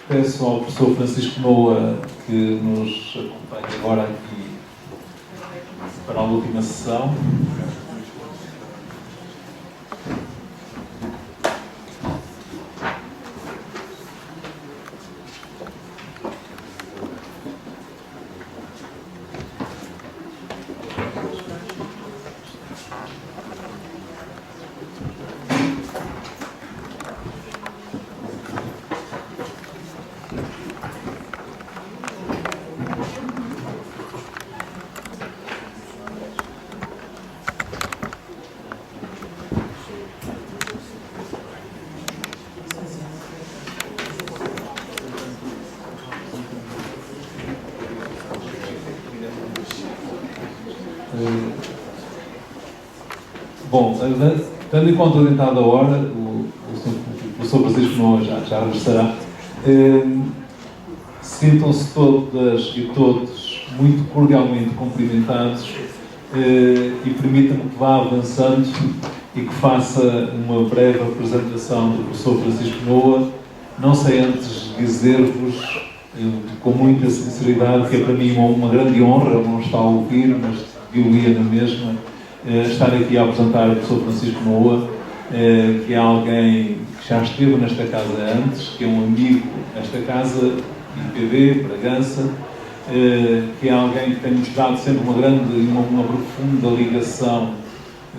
Peço ao professor Francisco Noa que nos acompanhe agora aqui para a última sessão. Bom, tendo em conta a adiantada hora, o professor Francisco Noa já regressará. Sintam-se todas e todos muito cordialmente cumprimentados e permitam-me que vá avançando e que faça uma breve apresentação do professor Francisco Noa, não sei antes dizer-vos com muita sinceridade que é para mim uma grande honra, ele não está a ouvir, mas viu-ia na mesma, estar aqui a apresentar o professor Francisco Noa, que é alguém que já esteve nesta casa antes, que é um amigo desta casa, IPB, Bragança, que é alguém que tem mostrado sempre uma profunda ligação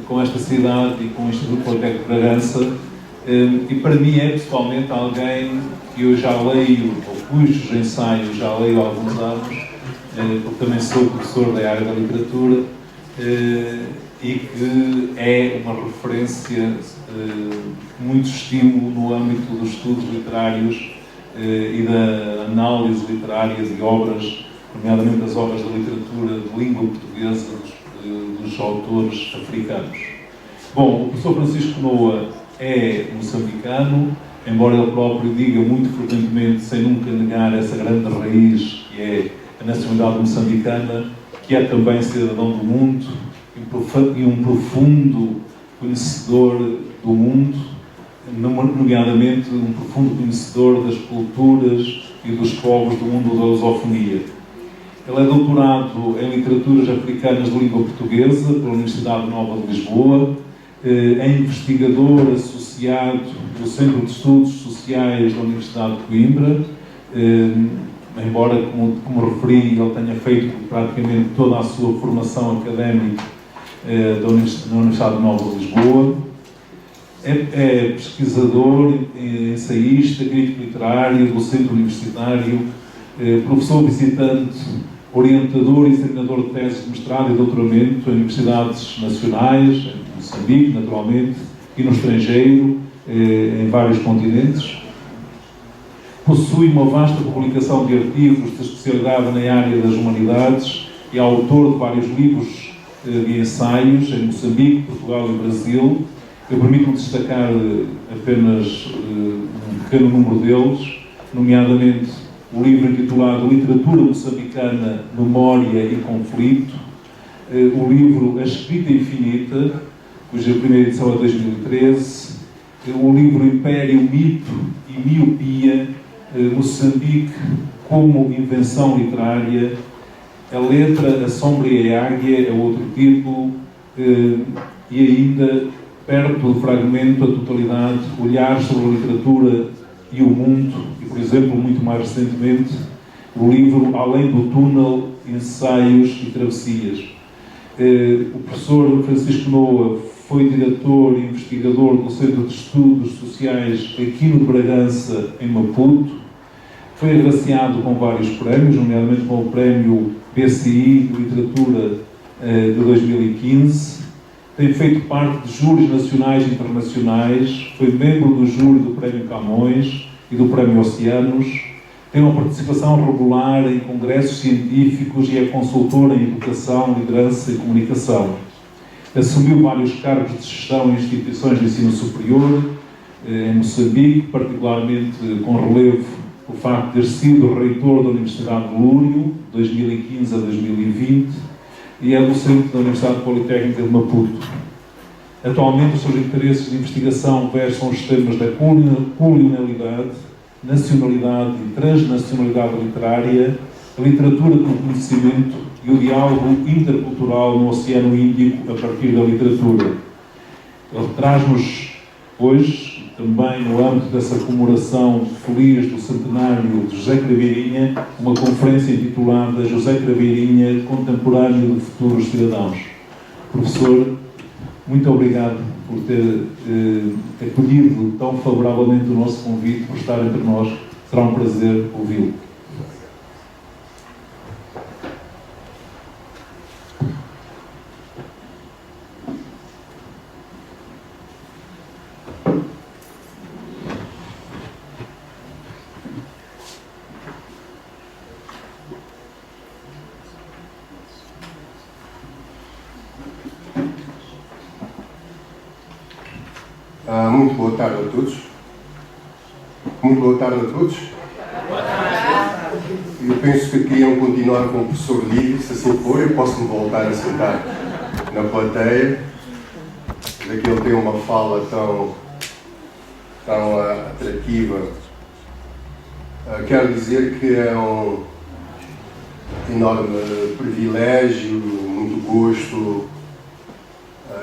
com esta cidade e com o Instituto Politécnico de Bragança, e para mim é pessoalmente alguém que eu já leio, ou cujos ensaios já leio há alguns anos, porque também sou professor da área da literatura, e que é uma referência, muito estímulo no âmbito dos estudos literários e da análise literárias e obras, nomeadamente as obras da literatura de língua portuguesa dos autores africanos. Bom, o professor Francisco Noa é moçambicano, embora ele próprio diga muito frequentemente, sem nunca negar essa grande raiz que é a nacionalidade moçambicana, que é também cidadão do mundo e um profundo conhecedor do mundo, nomeadamente um profundo conhecedor das culturas e dos povos do mundo da lusofonia. Ele é doutorado em Literaturas Africanas de Língua Portuguesa pela Universidade Nova de Lisboa, é investigador associado do Centro de Estudos Sociais da Universidade de Coimbra, embora, como referi, ele tenha feito praticamente toda a sua formação académica na Universidade Nova de Lisboa. É pesquisador, ensaísta, crítico literário, docente universitário, professor visitante, orientador e examinador de teses de mestrado e doutoramento em universidades nacionais, em Moçambique, naturalmente, e no estrangeiro, em vários continentes. Possui uma vasta publicação de artigos de especialidade na área das humanidades e é autor de vários livros de ensaios em Moçambique, Portugal e Brasil. Eu permito-me destacar apenas um pequeno número deles, nomeadamente o livro intitulado Literatura Moçambicana, Memória e Conflito, o livro A Escrita Infinita, cuja primeira edição é de 2013, o livro Império, Mito e Miopia, Moçambique como Invenção Literária, A Letra, a Sombra e a Águia é outro título, e ainda, perto do fragmento, a totalidade, Olhar sobre a Literatura e o Mundo, e, por exemplo, muito mais recentemente, o livro Além do Túnel, Ensaios e Travessias. O professor Francisco Noa foi diretor e investigador do Centro de Estudos Sociais Aquino de Bragança, em Maputo. Foi agraciado com vários prémios, nomeadamente com o Prémio BCI de Literatura de 2015. Tem feito parte de júris nacionais e internacionais, foi membro do júri do Prémio Camões e do Prémio Oceanos, tem uma participação regular em congressos científicos e é consultor em educação, liderança e comunicação. Assumiu vários cargos de gestão em instituições de ensino superior, em Moçambique, particularmente com relevo o facto de ter sido reitor da Universidade de Lúrio, 2015 a 2020, e é docente da Universidade Politécnica de Maputo. Atualmente, os seus interesses de investigação versam os temas da colonialidade, nacionalidade e transnacionalidade literária, a literatura como conhecimento e o diálogo intercultural no Oceano Índico a partir da literatura. Ele traz-nos hoje, também no âmbito dessa comemoração feliz do centenário de José Craveirinha, uma conferência intitulada José Craveirinha, Contemporâneo de Futuros Cidadãos. Professor, muito obrigado por ter acolhido tão favoravelmente o nosso convite, por estar entre nós. Será um prazer ouvi-lo. Muito boa tarde a todos. Muito boa tarde a todos. Eu penso que queriam continuar com o professor Lídio. Se assim for, eu posso-me voltar a sentar na plateia, já que ele tem uma fala tão atrativa. Quero dizer que é um enorme privilégio, muito gosto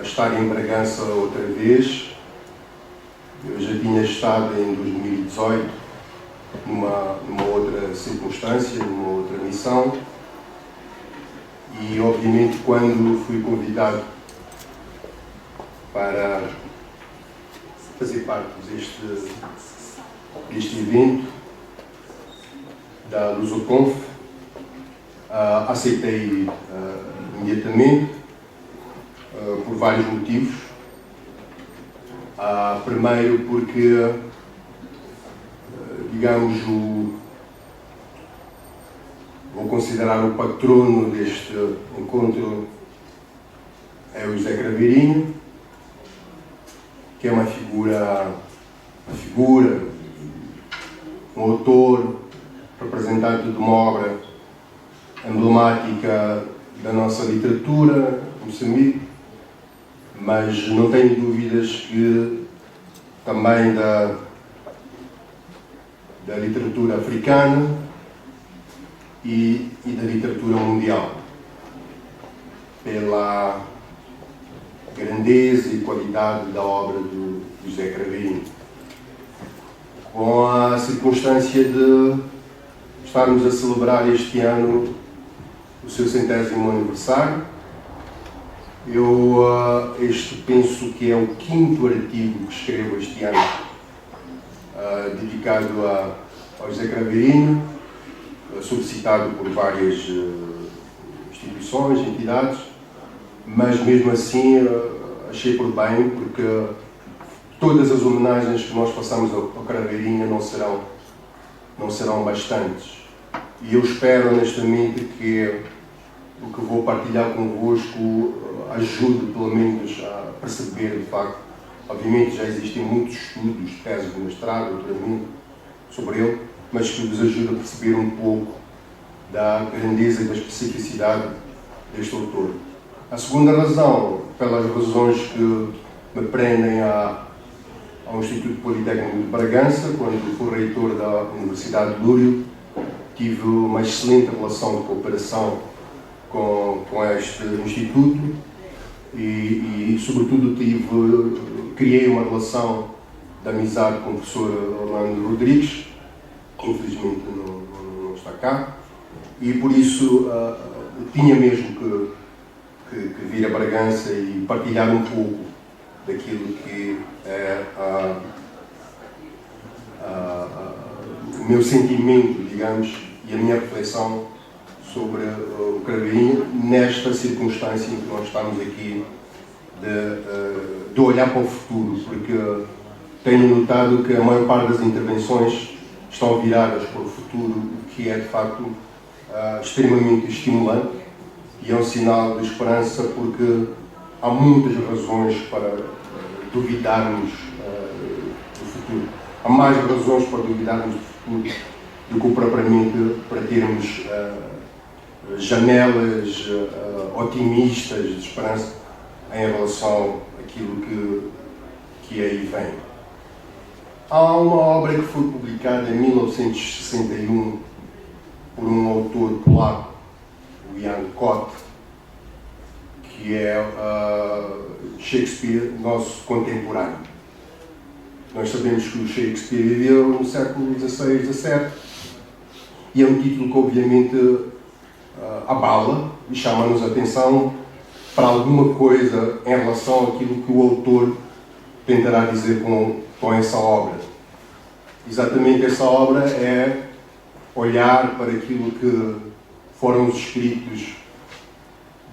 estar em Bragança outra vez. Eu já tinha estado em 2018 numa outra circunstância, numa outra missão, e obviamente quando fui convidado para fazer parte deste evento da Lusoconf, aceitei imediatamente por vários motivos. Primeiro porque, digamos, vou considerar o patrono deste encontro é o José Craveirinha, que é uma figura, um autor, representante de uma obra emblemática da nossa literatura, Moçambique, mas não tenho dúvidas que também da literatura africana e da literatura mundial, pela grandeza e qualidade da obra do José Craveirinha. Com a circunstância de estarmos a celebrar este ano o seu 100º aniversário, este penso que é o 5º artigo que escrevo este ano, dedicado ao José Craveirinha, solicitado por várias instituições, entidades, mas mesmo assim achei por bem, porque todas as homenagens que nós façamos ao Craveirinha não serão bastantes. E eu espero honestamente que o que vou partilhar convosco ajude pelo menos a perceber de facto. Obviamente já existem muitos estudos, teses de mestrado, doutoramento sobre ele, mas que vos ajude a perceber um pouco da grandeza e da especificidade deste autor. A segunda razão, pelas razões que me prendem ao Instituto Politécnico de Bragança, quando fui reitor da Universidade de Lúrio, tive uma excelente relação de cooperação com este instituto e sobretudo criei uma relação de amizade com o professor Orlando Rodrigues, que infelizmente não está cá, e por isso tinha mesmo que vir a Bragança e partilhar um pouco daquilo que é o meu sentimento, digamos, e a minha reflexão sobre o Craveirinha, nesta circunstância em que nós estamos aqui de olhar para o futuro, porque tenho notado que a maior parte das intervenções estão viradas para o futuro, o que é de facto extremamente estimulante e é um sinal de esperança, porque há muitas razões para duvidarmos do futuro. Há mais razões para duvidarmos do futuro do que propriamente para termos janelas otimistas de esperança em relação àquilo que aí vem. Há uma obra que foi publicada em 1961 por um autor polaco, o Jan Kot, que é Shakespeare, nosso contemporâneo. Nós sabemos que o Shakespeare viveu no século XVI, XVII, e é um título que obviamente abala e chama-nos a atenção para alguma coisa em relação àquilo que o autor tentará dizer com essa obra. Exatamente essa obra é olhar para aquilo que foram os escritos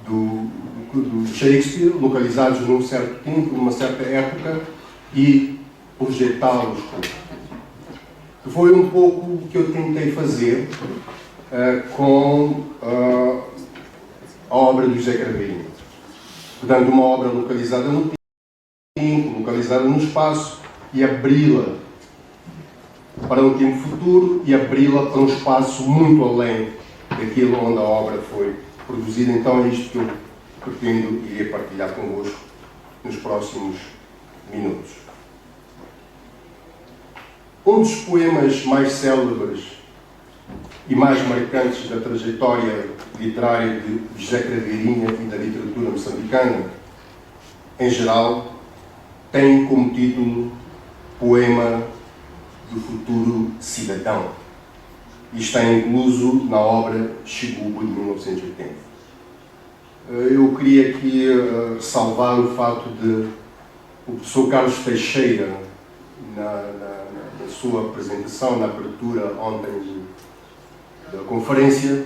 do Shakespeare, localizados num certo tempo, numa certa época, e projetá-los. Foi um pouco o que eu tentei fazer com a obra do José Craveirinho. Portanto, uma obra localizada no tempo, localizada no espaço, e abri-la para um tempo futuro e abri-la para um espaço muito além daquilo onde a obra foi produzida. Então é isto que eu pretendo e irei partilhar convosco nos próximos minutos. Um dos poemas mais célebres e mais marcantes da trajetória literária de José Craveirinha e da literatura moçambicana, em geral, tem como título Poema do Futuro Cidadão, e está incluso na obra Xigubo, de 1980. Eu queria aqui salvar o fato de o professor Carlos Teixeira, na sua apresentação, na abertura ontem da conferência,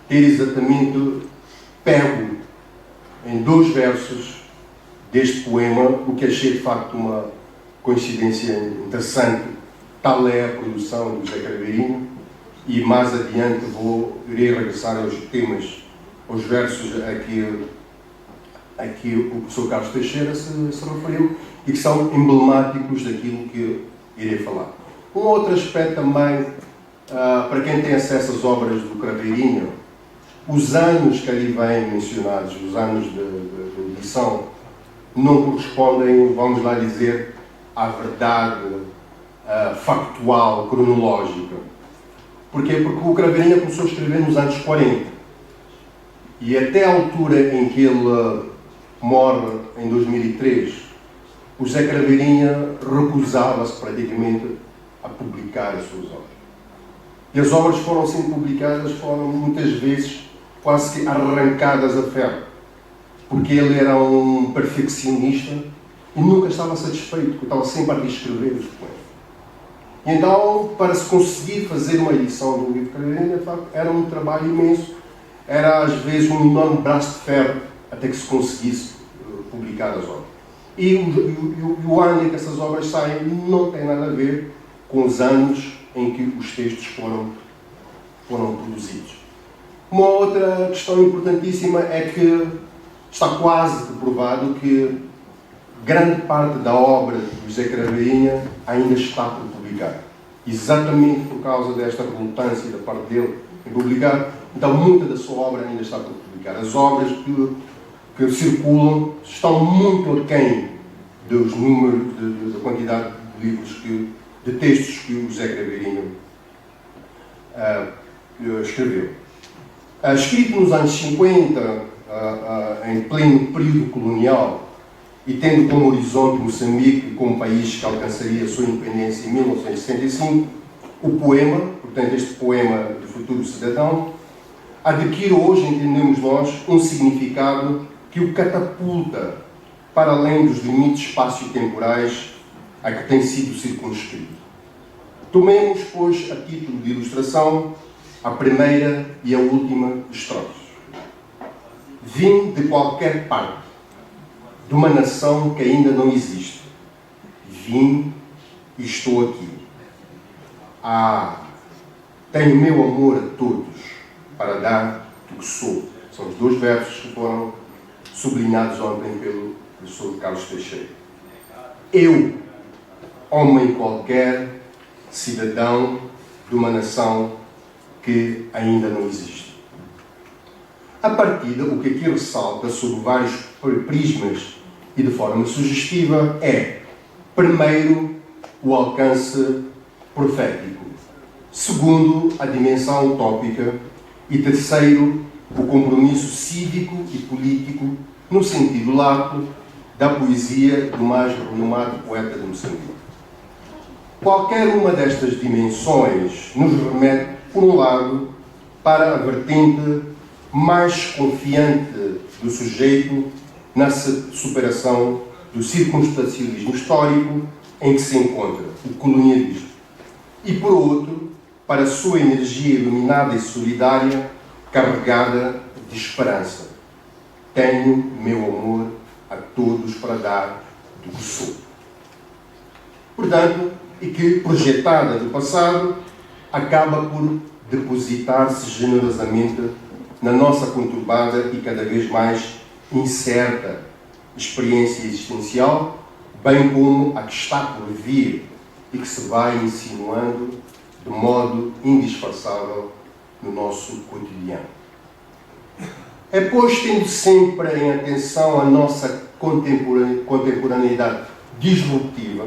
ter exatamente pego em 2 versos deste poema, o que achei de facto uma coincidência interessante. Tal é a produção do José Craveirinho, e mais adiante irei regressar aos temas, aos versos a que o professor Carlos Teixeira se referiu, e que são emblemáticos daquilo que irei falar. Um outro aspecto também, para quem tem acesso às obras do Craveirinho, os anos que ali vêm mencionados, os anos de edição, não correspondem, vamos lá dizer, à verdade factual, cronológica. Porquê? Porque o Craveirinho começou a escrever nos anos 40. E até a altura em que ele morre, em 2003, o José Craveirinha recusava-se praticamente a publicar as suas obras. E as obras foram sendo publicadas, foram muitas vezes quase que arrancadas a ferro, porque ele era um perfeccionista e nunca estava satisfeito, porque estava sempre a reescrever os poemas. E então, para se conseguir fazer uma edição do livro Craveirinha, de facto, era um trabalho imenso, era às vezes um enorme braço de ferro até que se conseguisse publicar as obras. E o ano em que essas obras saem não tem nada a ver com os anos em que os textos foram produzidos. Uma outra questão importantíssima é que está quase provado que grande parte da obra de José Craveirinha ainda está por publicar. Exatamente por causa desta relutância da parte dele em publicar, então muita da sua obra ainda está por publicar. As obras que circulam estão muito aquém dos números, da quantidade de livros, de textos que o José Craveirinho escreveu. Escrito nos anos 50, em pleno período colonial, e tendo como horizonte Moçambique como país que alcançaria a sua independência em 1965, o poema, portanto este poema do Futuro Cidadão, adquire hoje, entendemos nós, um significado que o catapulta para além dos limites espaço-temporais a que tem sido circunscrito. Tomemos, pois, a título de ilustração, a primeira e a última estrofes. Vim de qualquer parte, de uma nação que ainda não existe. Vim e estou aqui. Tenho meu amor a todos para dar do que sou. São os 2 versos que foram sublinhados ontem pelo professor Carlos Teixeira. Eu, homem qualquer, cidadão de uma nação que ainda não existe. A partida, o que aqui ressalta sobre vários prismas e de forma sugestiva é, primeiro, o alcance profético. Segundo, a dimensão utópica. E terceiro, o compromisso cívico e político, no sentido lato, da poesia do mais renomado poeta de Moçambique. Qualquer uma destas dimensões nos remete, por um lado, para a vertente mais confiante do sujeito na superação do circunstancialismo histórico em que se encontra, o colonialismo. E, por outro, para a sua energia iluminada e solidária, carregada de esperança. Tenho meu amor a todos para dar do que sou. Portanto, e que, projetada do passado, acaba por depositar-se generosamente na nossa conturbada e cada vez mais incerta experiência existencial, bem como a que está por vir e que se vai insinuando de modo indisfarçável no nosso cotidiano. É, pois, tendo sempre em atenção a nossa contemporaneidade disruptiva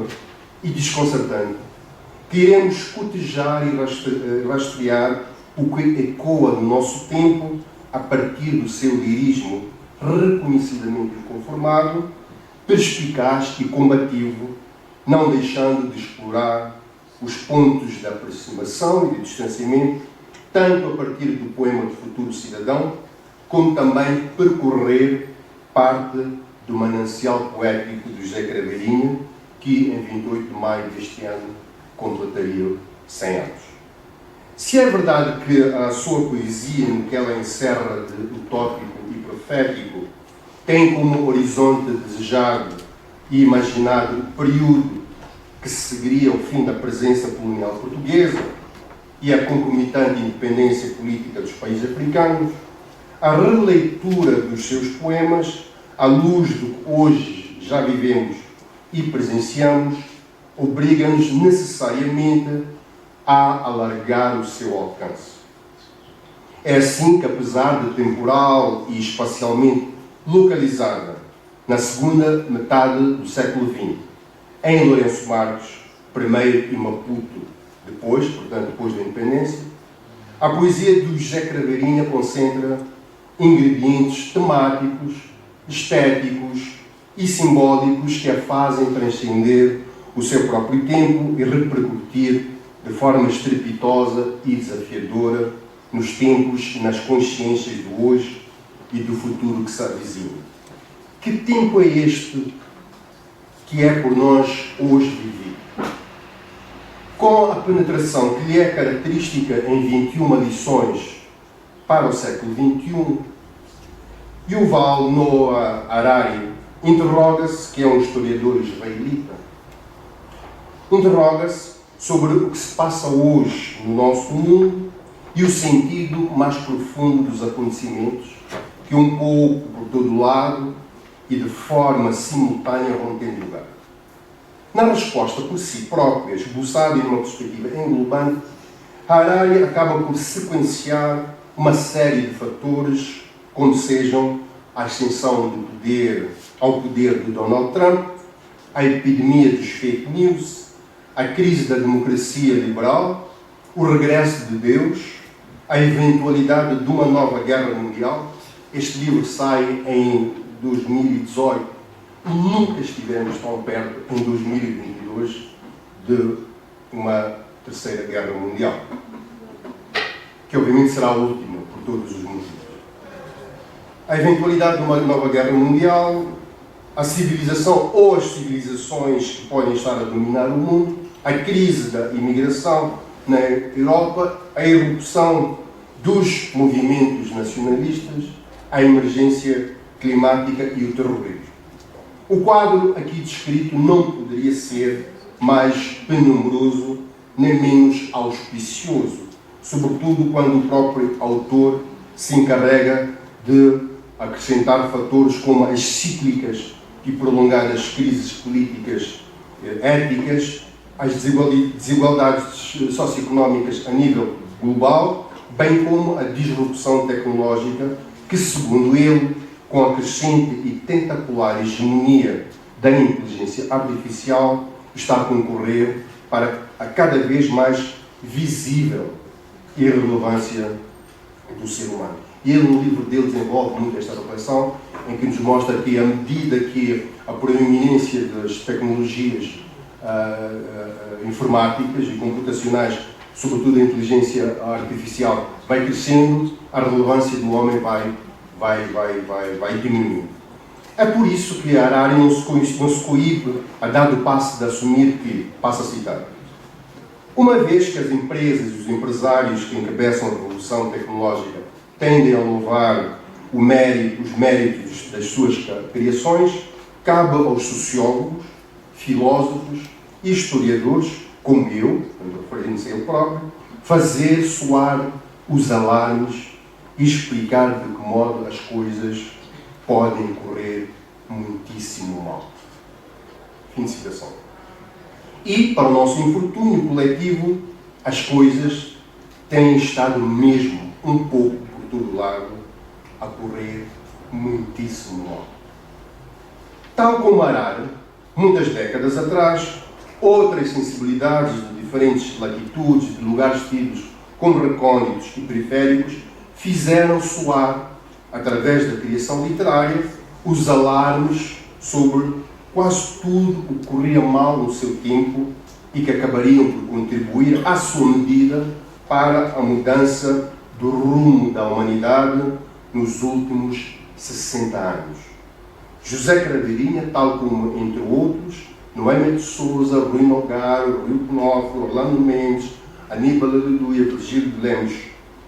e desconcertante, que iremos cotejar e rastrear o que ecoa no nosso tempo a partir do seu lirismo reconhecidamente inconformado, perspicaz e combativo, não deixando de explorar os pontos de aproximação e de distanciamento, tanto a partir do poema do Futuro Cidadão, como também percorrer parte do manancial poético do José Craveirinha, que em 28 de maio deste ano completaria 100 anos. Se é verdade que a sua poesia, no que ela encerra de utópico e profético, tem como horizonte desejado e imaginado o período que seguiria o fim da presença colonial portuguesa e a concomitante independência política dos países africanos, a releitura dos seus poemas, à luz do que hoje já vivemos e presenciamos, obriga-nos necessariamente a alargar o seu alcance. É assim que, apesar de temporal e espacialmente localizada na segunda metade do século XX, em Lourenço Marques, primeiro, e Maputo, depois da independência, a poesia do José Craveirinha concentra ingredientes temáticos, estéticos e simbólicos que a fazem transcender o seu próprio tempo e repercutir de forma estrepitosa e desafiadora nos tempos e nas consciências do hoje e do futuro que se avizinha. Que tempo é este que é por nós hoje vivido? Com a penetração que lhe é característica em 21 lições para o século XXI, Yuval Noah Harari interroga-se, que é um historiador israelita, interroga-se sobre o que se passa hoje no nosso mundo e o sentido mais profundo dos acontecimentos que um pouco por todo lado e de forma simultânea vão tendo lugar. Na resposta por si própria, esboçada em uma perspectiva englobante, Harari acaba por sequenciar uma série de fatores, como sejam a ascensão do poder ao poder de Donald Trump, a epidemia dos fake news, a crise da democracia liberal, o regresso de Deus, a eventualidade de uma nova guerra mundial. Este livro sai em 2018 e nunca estivemos tão perto, em 2022, de uma terceira guerra mundial, que obviamente será a última, por todos os motivos. A eventualidade de uma nova guerra mundial, a civilização ou as civilizações que podem estar a dominar o mundo, a crise da imigração na Europa, a erupção dos movimentos nacionalistas, a emergência climática e o terrorismo. O quadro aqui descrito não poderia ser mais penumbroso nem menos auspicioso, sobretudo quando o próprio autor se encarrega de acrescentar fatores como as cíclicas e prolongadas crises políticas étnicas, as desigualdades socioeconómicas a nível global, bem como a disrupção tecnológica que, segundo ele, com a crescente e tentacular hegemonia da inteligência artificial, está a concorrer para a cada vez mais visível irrelevância do ser humano. E ele, no livro dele, desenvolve muito esta reflexão, em que nos mostra que, à medida que a proeminência das tecnologias informáticas e computacionais, sobretudo a inteligência artificial, vai crescendo, a relevância do homem vai diminuindo. É por isso que a Harari não se coíbe a dado passo de assumir que, passo a citar, uma vez que as empresas e os empresários que encabeçam a revolução tecnológica tendem a louvar os méritos das suas criações, cabe aos sociólogos, filósofos e historiadores, como eu, referindo-se a ele próprio, fazer soar os alarmes e explicar de que modo as coisas podem correr muitíssimo mal. Fim de citação. E, para o nosso infortúnio coletivo, as coisas têm estado mesmo um pouco por todo lado a correr muitíssimo mal. Tal como Harari, muitas décadas atrás, outras sensibilidades de diferentes latitudes, de lugares tidos como recônditos e periféricos, fizeram soar, através da criação literária, os alarmes sobre quase tudo o que corria mal no seu tempo e que acabariam por contribuir, à sua medida, para a mudança do rumo da humanidade nos últimos 60 anos. José Craveirinha, tal como, entre outros, Noêmia de Souza, Rui Nogaro, Rui Onofre, Orlando Mendes, Aníbal Aleluia, Virgílio de Lemos,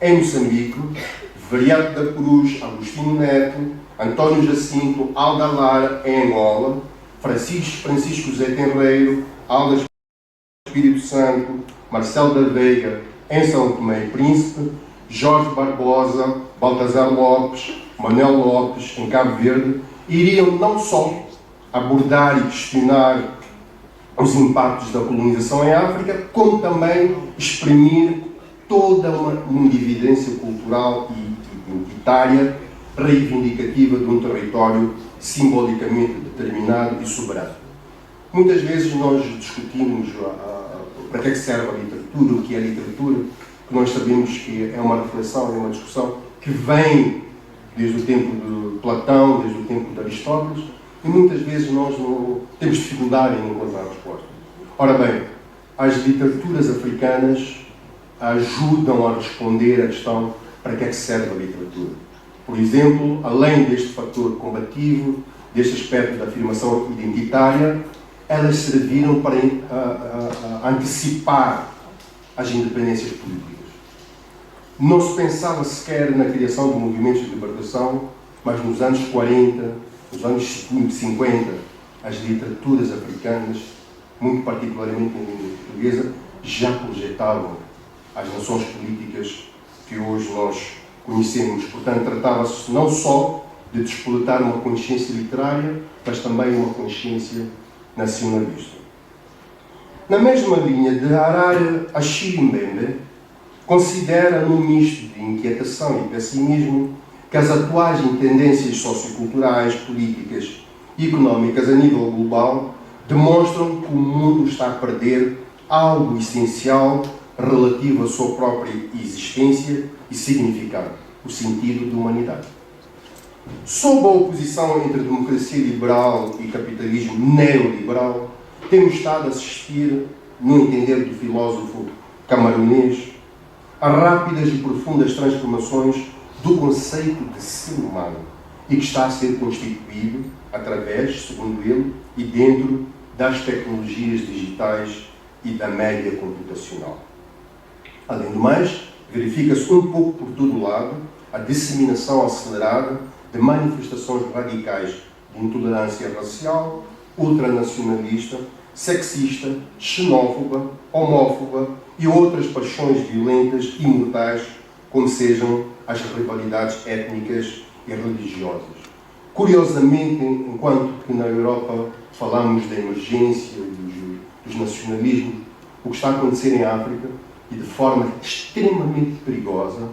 em Moçambique, Variante da Cruz, Agostinho Neto, António Jacinto, Alda Lara, em Angola, Francisco Zé Tenreiro, Alda Espírito Santo, Marcelo da Veiga, em São Tomé e Príncipe, Jorge Barbosa, Baltazar Lopes, Manuel Lopes, em Cabo Verde, iriam não só abordar e questionar os impactos da colonização em África, como também exprimir toda uma evidência cultural e identitária reivindicativa de um território simbolicamente determinado e soberano. Muitas vezes nós discutimos para que é que serve a literatura, o que é literatura, que nós sabemos que é uma reflexão, é uma discussão que vem desde o tempo de Platão, desde o tempo de Aristóteles, e muitas vezes nós não temos dificuldade em encontrar resposta. Ora bem, as literaturas africanas ajudam a responder à questão para que é que serve a literatura. Por exemplo, além deste fator combativo, deste aspecto da afirmação identitária, elas serviram para antecipar as independências políticas. Não se pensava sequer na criação de movimentos de libertação, mas nos anos 40, nos anos 50, as literaturas africanas, muito particularmente em língua portuguesa, já projetavam as nações políticas que hoje nós conhecemos. Portanto, tratava-se não só de despoletar uma consciência literária, mas também uma consciência nacionalista. Na mesma linha de Harari, Achille Mbembe considera, num misto de inquietação e pessimismo, que as atuais tendências socioculturais, políticas e económicas a nível global demonstram que o mundo está a perder algo essencial relativo à sua própria existência e significado, o sentido de humanidade. Sob a oposição entre democracia liberal e capitalismo neoliberal, temos estado a assistir, no entender do filósofo camarunês, a rápidas e profundas transformações do conceito de ser humano e que está a ser constituído através, segundo ele, e dentro das tecnologias digitais e da média computacional. Além do mais, verifica-se um pouco por todo lado a disseminação acelerada de manifestações radicais de intolerância racial, ultranacionalista, sexista, xenófoba, homófoba e outras paixões violentas e mortais, como sejam as rivalidades étnicas e religiosas. Curiosamente, enquanto que na Europa falamos da emergência dos nacionalismos, o que está a acontecer em África, e de forma extremamente perigosa,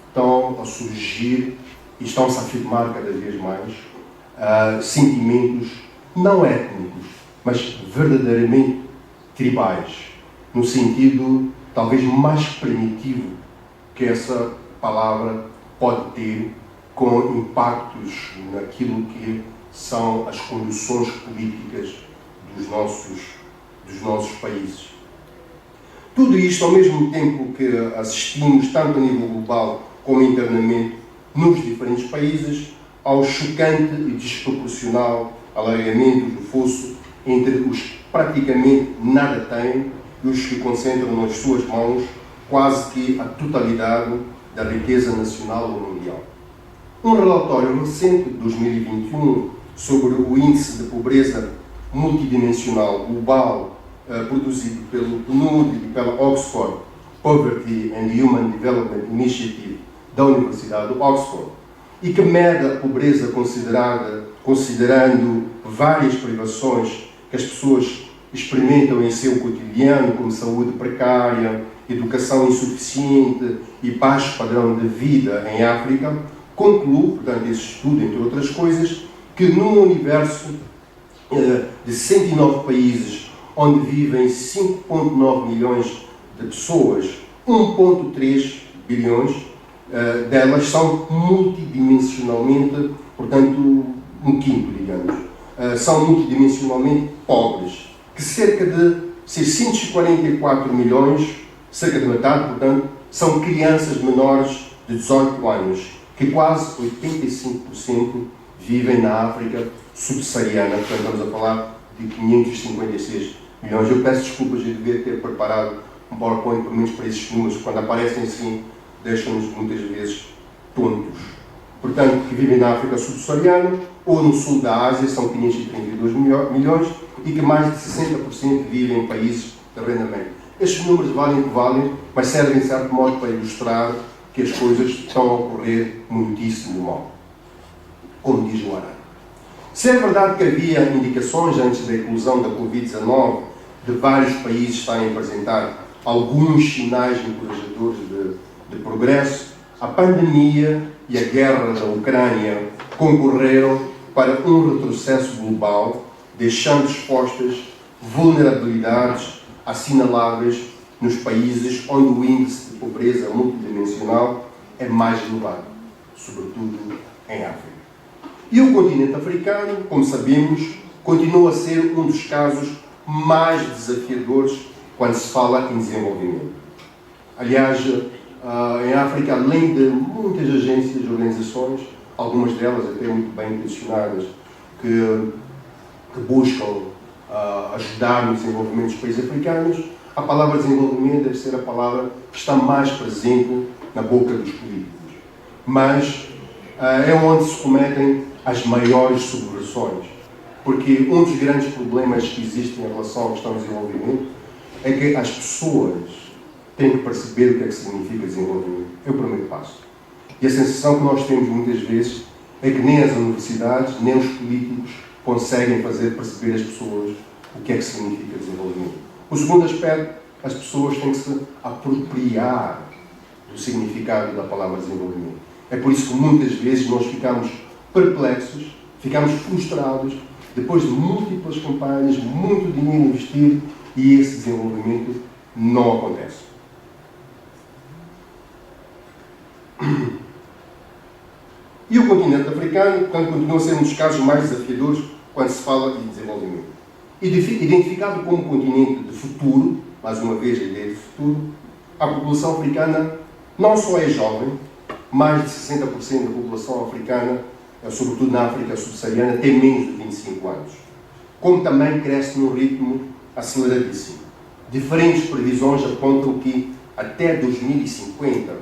estão a surgir e estão-se a afirmar cada vez mais sentimentos não étnicos, mas verdadeiramente tribais, no sentido talvez mais primitivo que essa palavra pode ter, com impactos naquilo que são as condições políticas dos nossos países. Tudo isto, ao mesmo tempo que assistimos, tanto a nível global como internamente, nos diferentes países, ao chocante e desproporcional alargamento do fosso entre os que praticamente nada têm e os que concentram nas suas mãos quase que a totalidade da riqueza nacional ou mundial. Um relatório recente de 2021 sobre o Índice de Pobreza Multidimensional Global, produzido pelo PNUD e pela Oxford Poverty and Human Development Initiative da Universidade de Oxford, e que mede a pobreza considerando várias privações que as pessoas experimentam em seu cotidiano, como saúde precária, educação insuficiente e baixo padrão de vida em África, conclui, portanto, esse estudo, entre outras coisas, que num universo de 109 países, onde vivem 5,9 milhões de pessoas, 1,3 bilhões delas são multidimensionalmente, portanto, um quinto, digamos, são multidimensionalmente pobres, que cerca de 644 milhões, cerca de metade, portanto, são crianças menores de 18 anos, que quase 85% vivem na África subsaariana. Portanto, estamos a falar de 556 milhões. Eu peço desculpas, eu devia ter preparado um PowerPoint, pelo menos para esses números, quando aparecem assim, deixam-nos muitas vezes tontos. Portanto, que vivem na África subsaariana ou no sul da Ásia, são 532 milhões, e que mais de 60% vivem em países de arrendamento. Estes números valem o que valem, mas servem de certo modo para ilustrar que as coisas estão a ocorrer muitíssimo mal. Como diz o Arana. Se é verdade que havia indicações antes da eclosão da Covid-19 de vários países estarem a apresentar alguns sinais encorajadores de progresso, a pandemia e a guerra da Ucrânia concorreram para um retrocesso global, deixando expostas vulnerabilidades assinaláveis nos países onde o índice de pobreza multidimensional é mais elevado, sobretudo em África. E o continente africano, como sabemos, continua a ser um dos casos mais desafiadores quando se fala em desenvolvimento. Aliás, em África, além de muitas agências e organizações, algumas delas até muito bem intencionadas, que buscam ajudar no desenvolvimento dos países africanos, a palavra desenvolvimento deve ser a palavra que está mais presente na boca dos políticos. Mas é onde se cometem as maiores subversões. Porque um dos grandes problemas que existem em relação à questão do desenvolvimento é que as pessoas têm que perceber o que é que significa desenvolvimento. É o primeiro passo. E a sensação que nós temos muitas vezes é que nem as universidades, nem os políticos conseguem fazer perceber às pessoas o que é que significa desenvolvimento. O segundo aspecto, as pessoas têm que se apropriar do significado da palavra desenvolvimento. É por isso que muitas vezes nós ficamos perplexos, ficamos frustrados, depois de múltiplas campanhas, muito dinheiro investido, e esse desenvolvimento não acontece. E o continente africano, portanto, continua a ser um dos casos mais desafiadores quando se fala de desenvolvimento. Identificado como um continente de futuro, mais uma vez a ideia de futuro, a população africana não só é jovem, mais de 60% da população africana, sobretudo na África subsaariana, tem menos de 25 anos, como também cresce num ritmo aceleradíssimo. Diferentes previsões apontam que até 2050,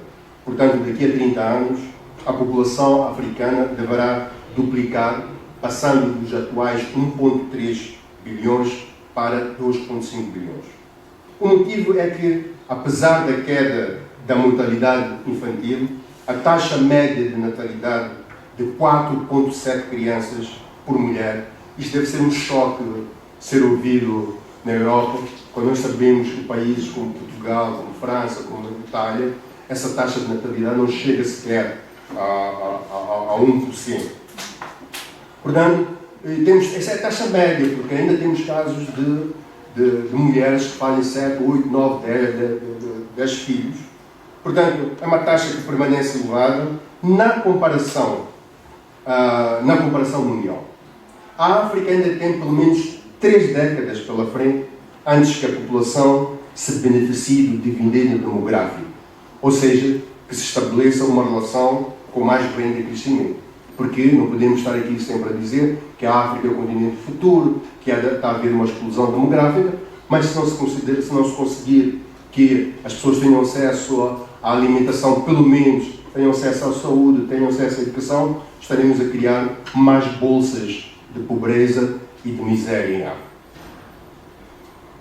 portanto daqui a 30 anos, a população africana deverá duplicar, passando dos atuais 1,3 bilhões para 2,5 bilhões. O motivo é que, apesar da queda da mortalidade infantil, a taxa média de natalidade de 4,7 crianças por mulher, isto deve ser um choque ser ouvido na Europa, quando nós sabemos que países como Portugal, como França, como Itália, essa taxa de natalidade não chega sequer a 1%. Portanto, essa é a taxa média, porque ainda temos casos de de mulheres que fazem 7, 8, 9, 10 filhos. Portanto, é uma taxa que permanece elevada na comparação mundial. A África ainda tem pelo menos 3 décadas pela frente antes que a população se beneficie do dividendo demográfico, ou seja, que se estabeleça uma relação com mais renda e crescimento. Porque não podemos estar aqui sempre a dizer que a África é o continente futuro, que está a haver uma explosão demográfica, mas se não se conseguir que as pessoas tenham acesso à alimentação, pelo menos tenham acesso à saúde, tenham acesso à educação, estaremos a criar mais bolsas de pobreza e de miséria em África.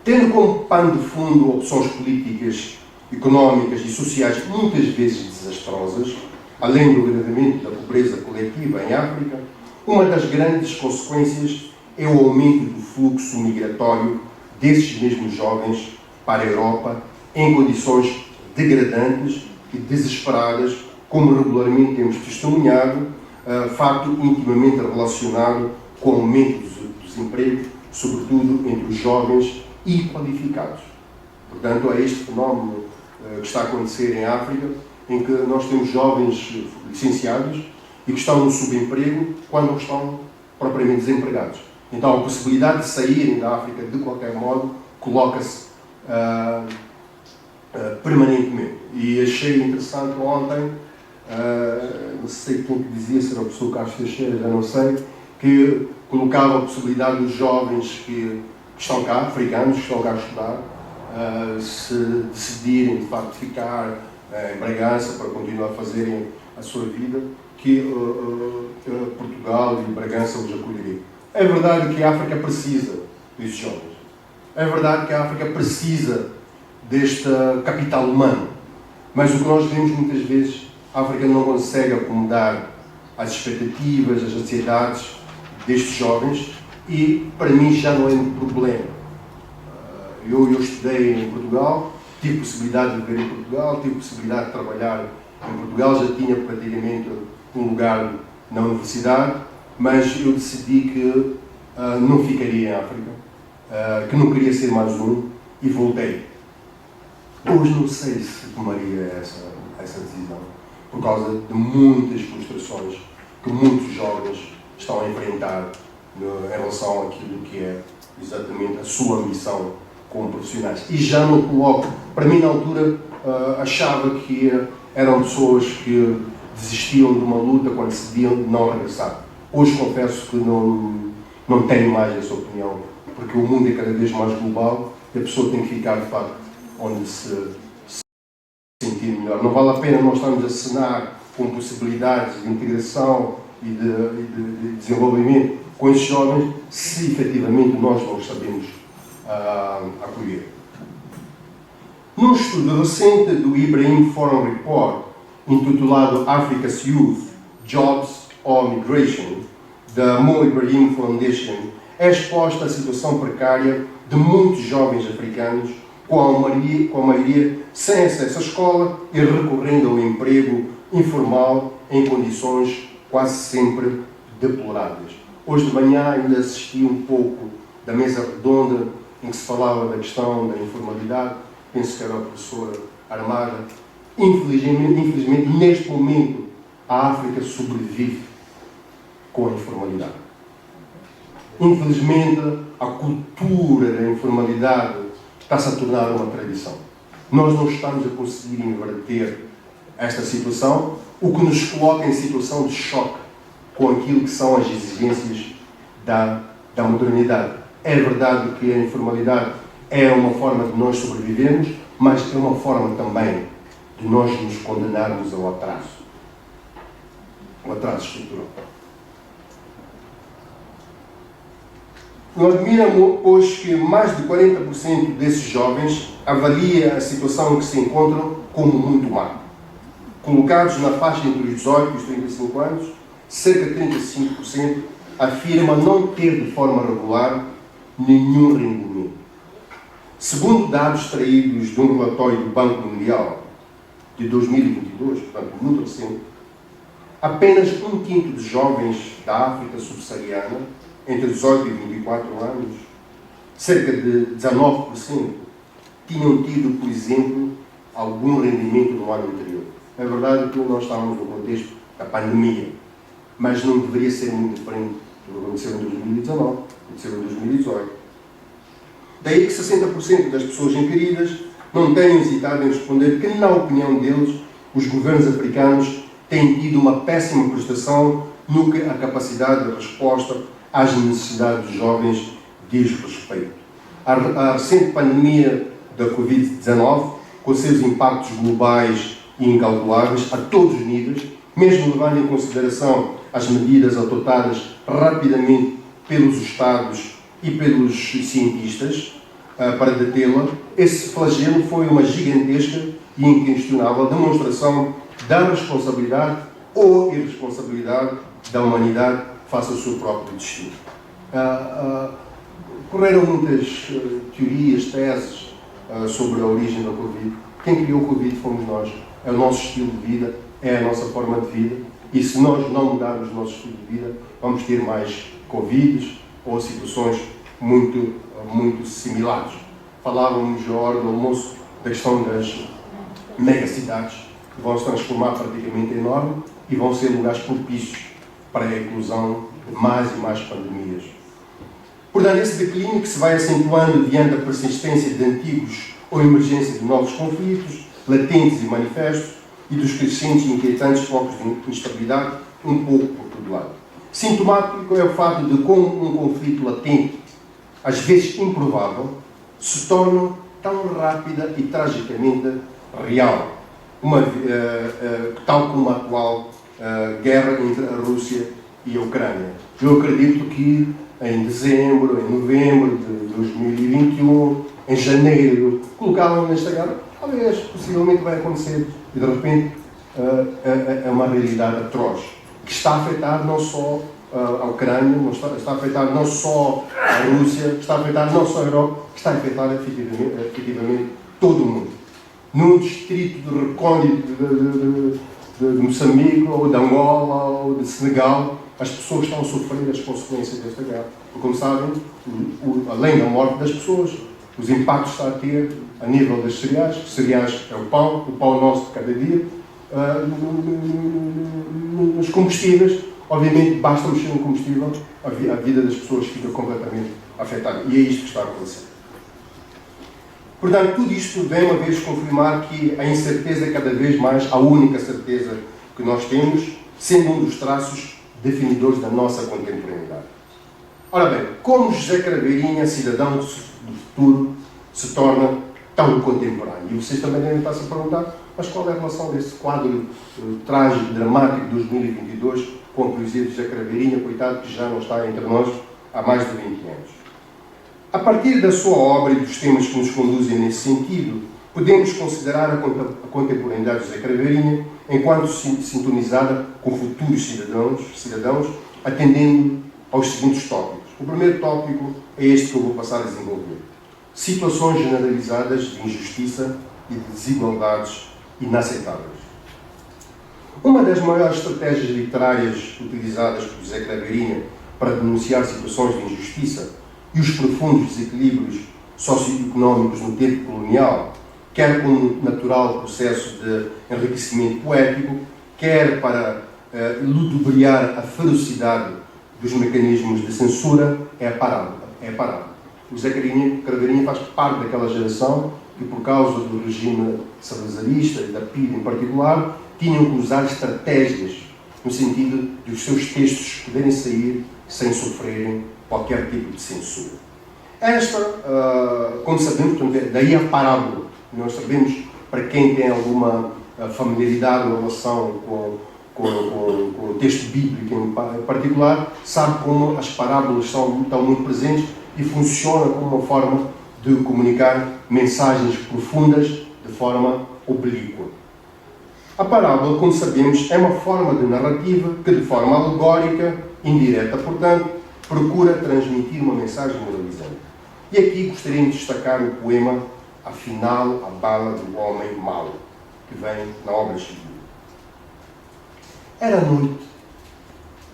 Tendo como pano de fundo opções políticas, económicas e sociais muitas vezes desastrosas, além do agravamento da pobreza coletiva em África, uma das grandes consequências é o aumento do fluxo migratório desses mesmos jovens para a Europa em condições degradantes e desesperadas, como regularmente temos testemunhado, fato intimamente relacionado com o aumento do desemprego, sobretudo entre os jovens e qualificados. Portanto, é este fenómeno que está a acontecer em África, em que nós temos jovens licenciados e que estão no subemprego quando não estão propriamente desempregados. Então, a possibilidade de saírem da África de qualquer modo coloca-se permanentemente. E achei interessante ontem, não sei quem que dizia, se era o professor Carlos Teixeira, já não sei, que colocava a possibilidade dos jovens que estão cá, africanos, que estão cá a estudar, se decidirem de facto ficar em Bragança para continuar a fazerem a sua vida, que Portugal e Bragança os acolheria. É verdade que a África precisa desses jovens. É verdade que a África precisa deste capital humano. Mas o que nós vemos muitas vezes, a África não consegue acomodar as expectativas, as ansiedades destes jovens e, para mim, já não é um problema. Eu estudei em Portugal, tive possibilidade de viver em Portugal, tive possibilidade de trabalhar em Portugal, já tinha praticamente um lugar na universidade, mas eu decidi que não ficaria em África, que não queria ser mais um, e voltei. Hoje não sei se tomaria essa decisão, por causa de muitas frustrações que muitos jovens estão a enfrentar em relação àquilo que é exatamente a sua missão como profissionais. E já não coloco, para mim na altura achava que eram pessoas que desistiam de uma luta quando decidiam não regressar. Hoje confesso que não tenho mais essa opinião, porque o mundo é cada vez mais global e a pessoa tem que ficar de facto onde se sentir melhor. Não vale a pena nós estarmos a cenar com possibilidades de integração e de desenvolvimento com esses jovens se efetivamente nós não os sabemos acolher. Num estudo recente do Ibrahim Forum Report, intitulado Africa's Youth, Jobs or Migration, da Mo Ibrahim Foundation, é exposta a situação precária de muitos jovens africanos, com a maioria sem acesso à escola e recorrendo ao emprego informal em condições quase sempre deploráveis. Hoje de manhã ainda assisti um pouco da mesa redonda em que se falava da questão da informalidade, penso que era a professora Armada. Infelizmente, neste momento, a África sobrevive com a informalidade. Infelizmente, a cultura da informalidade está-se a tornar uma tradição. Nós não estamos a conseguir inverter esta situação, o que nos coloca em situação de choque com aquilo que são as exigências da modernidade. É verdade que a informalidade é uma forma de nós sobrevivermos, mas é uma forma também de nós nos condenarmos ao atraso. O atraso estrutural. Não admira-me, pois, que mais de 40% desses jovens avalia a situação em que se encontram como muito má. Colocados na faixa entre os 18 e os 35 anos, cerca de 35% afirma não ter de forma regular nenhum rendimento. Segundo dados extraídos de um relatório do Banco Mundial de 2022, portanto muito recente, apenas 1/5 dos jovens da África subsaariana, entre 18 e 24 anos, cerca de 19%, tinham tido, por exemplo, algum rendimento no ano anterior. É verdade que nós estávamos no contexto da pandemia, mas não deveria ser muito diferente do que aconteceu em 2019, aconteceu em 2018. Daí que 60% das pessoas inquiridas não têm hesitado em responder que, na opinião deles, os governos africanos têm tido uma péssima prestação no que a capacidade de resposta às necessidades dos jovens diz respeito. A recente pandemia da Covid-19, com seus impactos globais e incalculáveis a todos os níveis, mesmo levando em consideração as medidas adotadas rapidamente pelos Estados e pelos cientistas para detê-la, esse flagelo foi uma gigantesca e inquestionável demonstração da responsabilidade ou irresponsabilidade da humanidade face ao seu próprio destino. Correram muitas teorias, teses sobre a origem da Covid. Quem criou o Covid fomos nós. É o nosso estilo de vida, é a nossa forma de vida. E se nós não mudarmos o nosso estilo de vida, vamos ter mais Covids ou situações muito similares. Falávamos à hora do almoço da questão das megacidades, que vão se transformar praticamente em enorme e vão ser lugares propícios para a eclosão de mais e mais pandemias. Portanto, esse declínio que se vai acentuando diante da persistência de antigos ou emergência de novos conflitos, latentes e manifestos, e dos crescentes e inquietantes focos de instabilidade, um pouco por todo lado. Sintomático é o fato de como um conflito latente, às vezes improvável, se torna tão rápida e tragicamente real, tal como a atual guerra entre a Rússia e a Ucrânia. Eu acredito que em dezembro, em novembro de 2021, em janeiro, colocavam nesta guerra, talvez, possivelmente vai acontecer, e de repente é uma realidade atroz, que está a afetar não só a Ucrânia, está a afetar não só a Rússia, está a afetar não só a Europa, está a afetar efetivamente todo o mundo. Num distrito de recôndito de Moçambique, ou de Angola, ou de Senegal, as pessoas estão a sofrer as consequências desta guerra. Porque, como sabem, além da morte das pessoas, os impactos que está a ter a nível das cereais é o pão nosso de cada dia, nos combustíveis, obviamente, basta mexer no combustível, a vida das pessoas fica completamente afetada. E é isto que está a acontecer. Portanto, tudo isto vem uma vez confirmar que a incerteza é cada vez mais a única certeza que nós temos, sendo um dos traços definidores da nossa contemporaneidade. Ora bem, como José Craveirinha, cidadão do futuro, se torna tão contemporâneo? E vocês também devem estar-se a perguntar, mas qual é a relação desse quadro trágico, dramático de 2022 com a poesia de José Craveirinha, coitado que já não está entre nós há mais de 20 anos? A partir da sua obra e dos temas que nos conduzem nesse sentido, podemos considerar a contemporaneidade de José Craveirinha enquanto sintonizada com futuros cidadãos, atendendo aos seguintes tópicos. O primeiro tópico é este que eu vou passar a desenvolver. Situações generalizadas de injustiça e de desigualdades inaceitáveis. Uma das maiores estratégias literárias utilizadas por José Craveirinha para denunciar situações de injustiça e os profundos desequilíbrios socioeconómicos no tempo colonial, quer como natural processo de enriquecimento poético, quer para ludibriar a ferocidade dos mecanismos de censura, é parável. O José Craveirinha faz parte daquela geração que, por causa do regime salazarista e da PIDE em particular, tinham que usar estratégias no sentido de os seus textos poderem sair sem sofrerem qualquer tipo de censura. Esta, como sabemos, daí a parábola. Nós sabemos, para quem tem alguma familiaridade em relação com o texto bíblico em particular, sabe como as parábolas estão muito presentes e funcionam como uma forma de comunicar mensagens profundas de forma oblíqua. A parábola, como sabemos, é uma forma de narrativa que, de forma alegórica, indireta, portanto, procura transmitir uma mensagem moralizante. E aqui gostaria de destacar o poema Afinal, a bala do homem mau, que vem na obra seguinte. Era noite.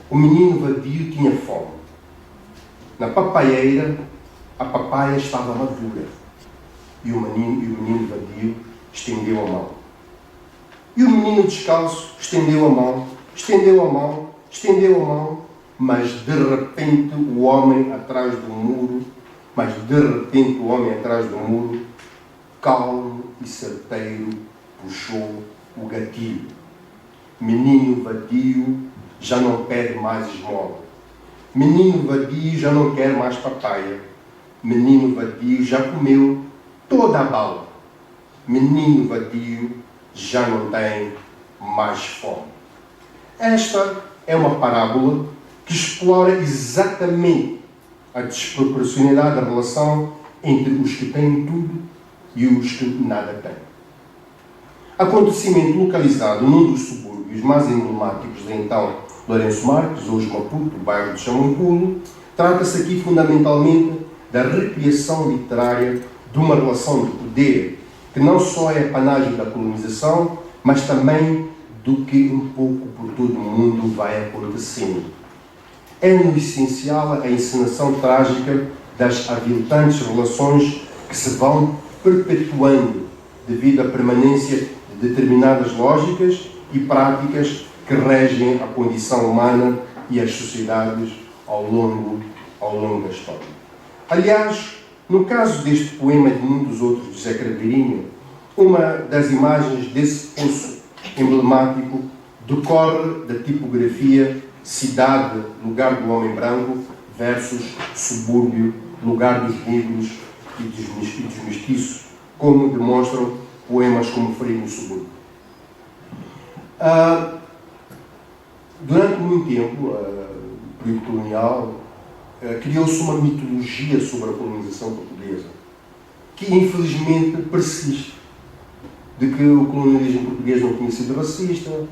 O menino vadio tinha fome. Na papaieira, a papaya estava madura e o menino vadio estendeu a mão. E o menino descalço estendeu a mão, estendeu a mão, estendeu a mão, mas de repente o homem atrás do muro, calmo e certeiro, puxou o gatilho. Menino vadio já não pede mais esmola. Menino vadio já não quer mais papaya. Menino vadio já comeu toda a bala. Menino vadio já não tem mais fome. Esta é uma parábola que explora exatamente a desproporcionalidade da relação entre os que têm tudo e os que nada têm. Acontecimento localizado num dos subúrbios mais emblemáticos de então Lourenço Marques, hoje Maputo, bairro de Chamanculo, trata-se aqui fundamentalmente da recriação literária de uma relação de poder que não só é apanagem da colonização, mas também do que um pouco por todo o mundo vai acontecendo. É no essencial a encenação trágica das aviltantes relações que se vão perpetuando devido à permanência de determinadas lógicas e práticas que regem a condição humana e as sociedades ao longo da história. Aliás, no caso deste poema e de muitos outros de José Craveirinho, uma das imagens desse poço emblemático decorre da tipografia cidade, lugar do homem branco, versus subúrbio, lugar dos negros e dos mestiços, como demonstram poemas como Freio no Subúrbio. Durante muito tempo, no período colonial, criou-se uma mitologia sobre a colonização portuguesa, que infelizmente persiste, de que o colonialismo português não tinha sido racista,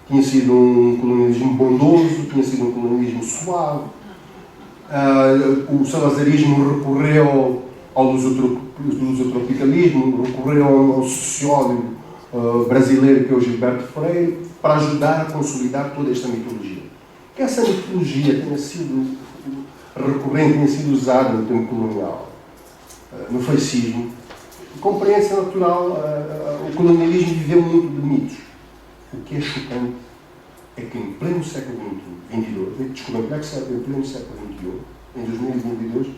tinha sido um colonialismo bondoso, tinha sido um colonialismo suave. O salazarismo recorreu ao lusotropicalismo, recorreu ao sociólogo brasileiro que é o Gilberto Freire, para ajudar a consolidar toda esta mitologia. Que essa mitologia tenha sido recorrente, tenha sido usada no tempo colonial, no fascismo, compreende-se natural. O colonialismo viveu muito de mitos. O que é chocante é que em pleno século XXI, em pleno século XXI, em 2022,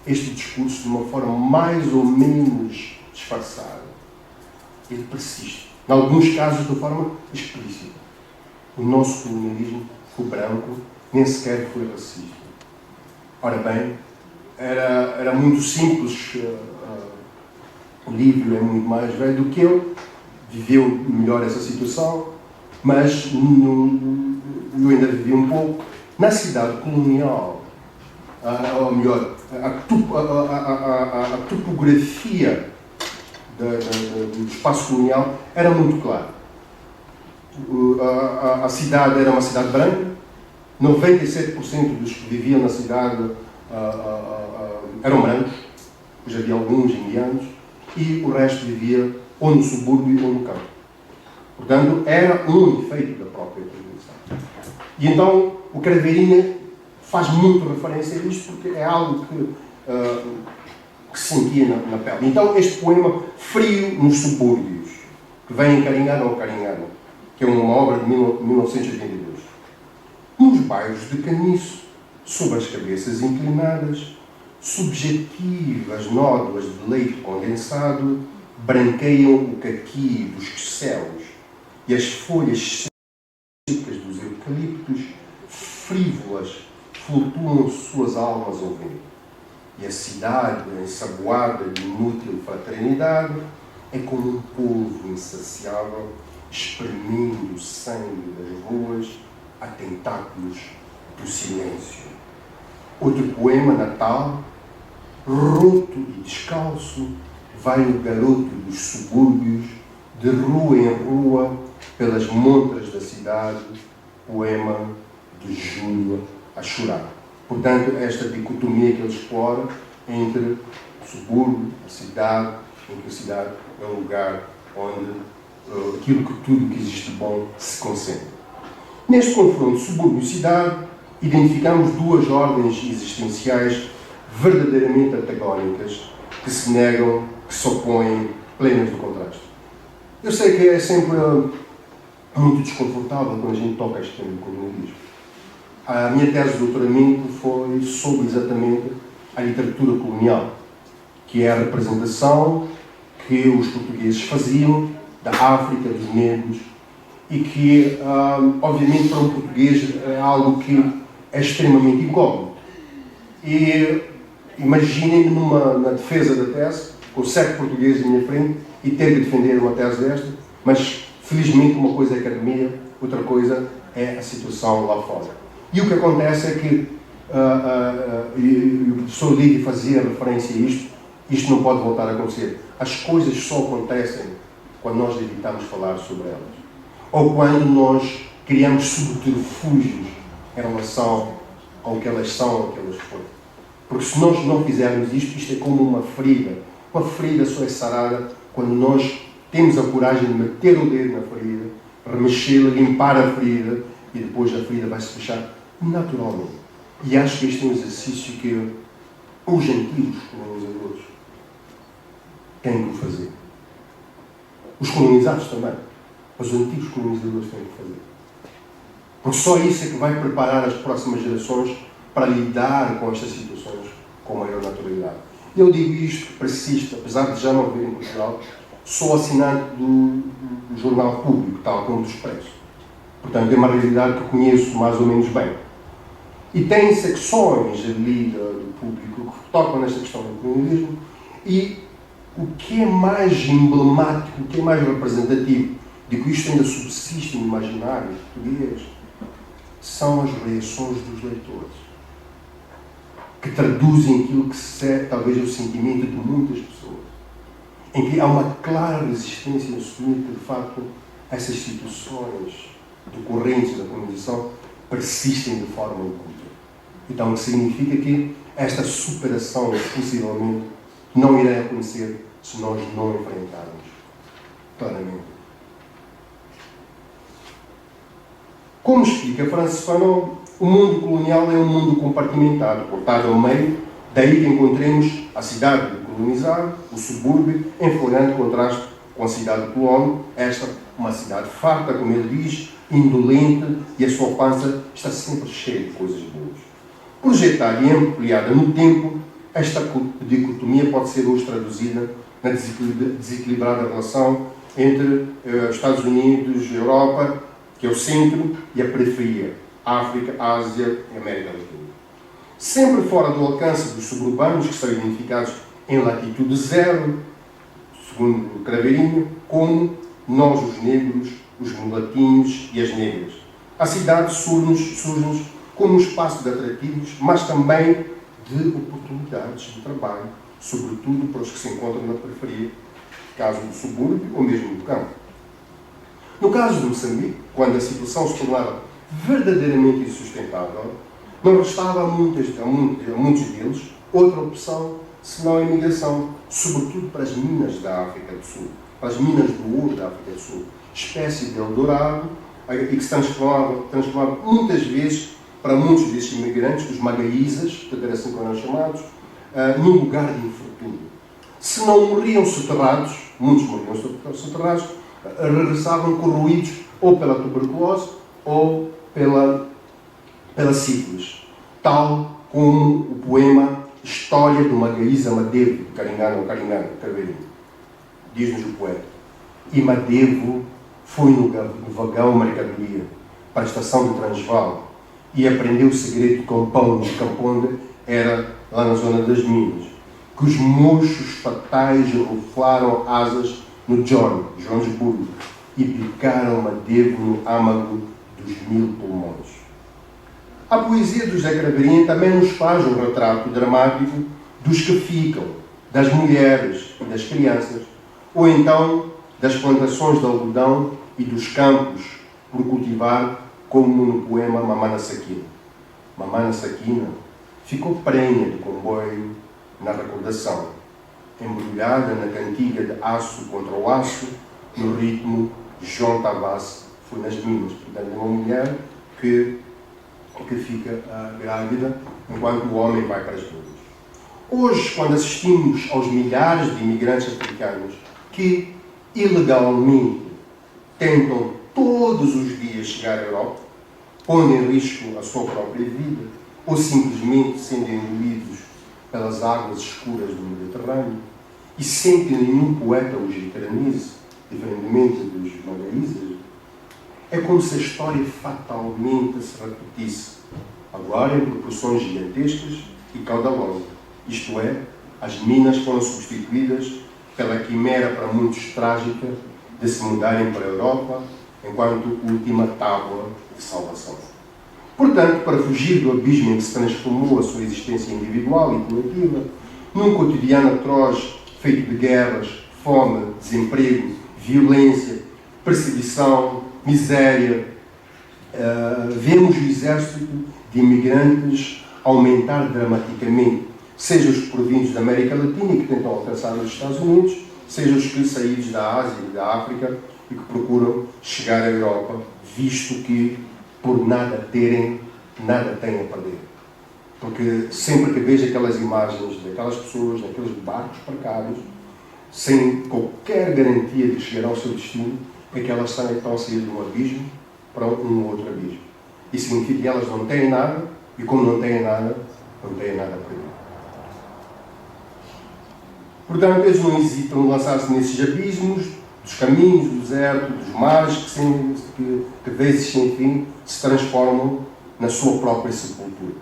este discurso, de uma forma mais ou menos disfarçada, ele persiste. Em alguns casos, de forma explícita. O nosso colonialismo foi branco, nem sequer foi racista. Ora bem, era muito simples. O livro é muito mais velho do que eu, viveu melhor essa situação, mas eu ainda vivi um pouco. Na cidade colonial, ou melhor, a topografia do espaço colonial era muito clara. A cidade era uma cidade branca, 97% dos que viviam na cidade eram brancos, pois havia alguns indianos, e o resto vivia ou no subúrbio ou no campo. Portanto, era um efeito da própria colonização. E então, o Craveirinho faz muito referência a isto, porque é algo que se sentia na pele. Então, este poema, Frio nos Subúrbios, que vem em Caringano ou Caringano, que é uma obra de 1922. Nos bairros de Caniço, sob as cabeças inclinadas, subjetivas nódoas de leite condensado branqueiam o caqui dos céus e as folhas secas dos eucaliptos, frívolas, flutuam suas almas ao vento. E a cidade, ensaboada de inútil fraternidade, é como um polvo insaciável, espremendo o sangue das ruas a tentáculos do silêncio. Outro poema, Natal, roto e descalço, vai o garoto dos subúrbios, de rua em rua, pelas montras da cidade, poema de Júlio a chorar. Portanto, esta dicotomia que ele explora entre o subúrbio, a cidade, em que a cidade é um lugar onde tudo que existe de bom se concentra. Neste confronto subúrbio-cidade, identificamos duas ordens existenciais verdadeiramente antagónicas, que se negam, que se opõem, plenas do contraste. Eu sei que é sempre muito desconfortável quando a gente toca este tema do colonialismo. A minha tese de doutoramento foi sobre exatamente a literatura colonial, que é a representação que os portugueses faziam da África, dos negros, e que, obviamente, para um português é algo que é extremamente incómodo. E imaginem-me na defesa da tese, com 7 portugueses à minha frente, e ter que defender uma tese desta, mas, felizmente, uma coisa é a academia, outra coisa é a situação lá fora. E o que acontece é que, e o professor Lídio fazia referência a isto não pode voltar a acontecer. As coisas só acontecem quando nós evitamos falar sobre elas. Ou quando nós criamos subterfúgios em relação ao que elas são, ao que elas foram. Porque se nós não fizermos isto é como uma ferida. Uma ferida só é sarada quando nós temos a coragem de meter o dedo na ferida, remexê-la, limpar a ferida, e depois a ferida vai se fechar naturalmente. E acho que este é um exercício que os antigos colonizadores têm que fazer. Os colonizados também. Mas os antigos colonizadores têm que fazer. Porque só isso é que vai preparar as próximas gerações para lidar com estas situações com maior naturalidade. Eu digo isto, persisto, apesar de já não viver em Portugal, sou assinante do Jornal Público, tal como do Expresso. Portanto, é uma realidade que conheço mais ou menos bem. E tem secções ali do Público que tocam nesta questão do colonialismo, e o que é mais emblemático, o que é mais representativo de que isto ainda subsiste no imaginário português, são as reações dos leitores, que traduzem aquilo que talvez é o sentimento de muitas pessoas, em que há uma clara resistência em assumir que, de facto, essas situações decorrentes da colonização persistem de forma oculta. Então, o que significa que esta superação, possivelmente, não irá acontecer se nós não enfrentarmos claramente. Como explica Francis Fanon, o mundo colonial é um mundo compartimentado, cortado ao meio, daí que encontremos a cidade colonizada, o subúrbio, em flagrante contraste com a cidade de colono, esta uma cidade farta, como ele diz, indolente, e a sua pança está sempre cheia de coisas boas. Projetada e ampliada no tempo, esta dicotomia pode ser hoje traduzida na desequilibrada relação entre os Estados Unidos, a Europa, que é o centro, e a periferia, África, Ásia e América Latina. Sempre fora do alcance dos suburbanos, que são identificados em latitude zero, segundo Craveirinho, como nós, os negros, os mulatinhos e as negras. A cidade surge-nos como um espaço de atrativos, mas também de oportunidades de trabalho, sobretudo para os que se encontram na periferia, caso do subúrbio ou mesmo do campo. No caso de Moçambique, quando a situação se tornava verdadeiramente insustentável, não restava a muitos deles outra opção senão a imigração, sobretudo para as minas da África do Sul, para as minas do ouro da África do Sul, espécie de Eldorado, e que se transformava muitas vezes para muitos desses imigrantes, os magaízas, que era assim como eram chamados, num lugar de infortúnio. Se não morriam soterrados, muitos morriam soterrados, regressavam corroídos ou pela tuberculose ou pela sífilis, tal como o poema História do Magaíza Madevo, de Caringano, Craveirinho. Diz-nos o poeta: e Madevo foi no vagão mercadoria para a estação de Transvaal e aprendeu o segredo de Campão de Camponde, era lá na zona das minas, que os mochos fatais ruflaram asas no Joanesburgo, e picaram Madevo no âmago dos 1000 pulmões. A poesia do José Craveirinho também nos faz um retrato dramático dos que ficam, das mulheres e das crianças, ou então das plantações de algodão e dos campos por cultivar, como no poema Mamana Sakina. Mamana Sakina ficou prenha de comboio na recordação, embrulhada na cantiga de aço contra o aço, no ritmo de João Tavares foi nas minas. Portanto, é uma mulher que fica grávida enquanto o homem vai para as minas. Hoje, quando assistimos aos milhares de imigrantes africanos que ilegalmente tentam todos os dias chegar à Europa, pondo em risco a sua própria vida, ou simplesmente sendo engolidos pelas águas escuras do Mediterrâneo, e sem que nenhum poeta os eternize, diferentemente dos magaízes, é como se a história fatalmente se repetisse, agora em proporções gigantescas e caudalosas. Isto é, as minas foram substituídas pela quimera para muitos trágica de se mudarem para a Europa enquanto última tábua de salvação. Portanto, para fugir do abismo em que se transformou a sua existência individual e coletiva, num cotidiano atroz feito de guerras, fome, desemprego, violência, perseguição, miséria, vemos o exército de imigrantes aumentar dramaticamente, seja os provindos da América Latina e que tentam alcançar os Estados Unidos, seja os que saídos da Ásia e da África e que procuram chegar à Europa, visto que, por nada terem, nada têm a perder. Porque sempre que vejo aquelas imagens daquelas pessoas, naqueles barcos precários, sem qualquer garantia de chegar ao seu destino, é que elas estão a sair de um abismo para um outro abismo. Isso significa que elas não têm nada, e como não têm nada a perder. Portanto, eles não hesitam em lançar-se nesses abismos, dos caminhos, do deserto, dos mares, que vezes sem fim se transformam na sua própria sepultura.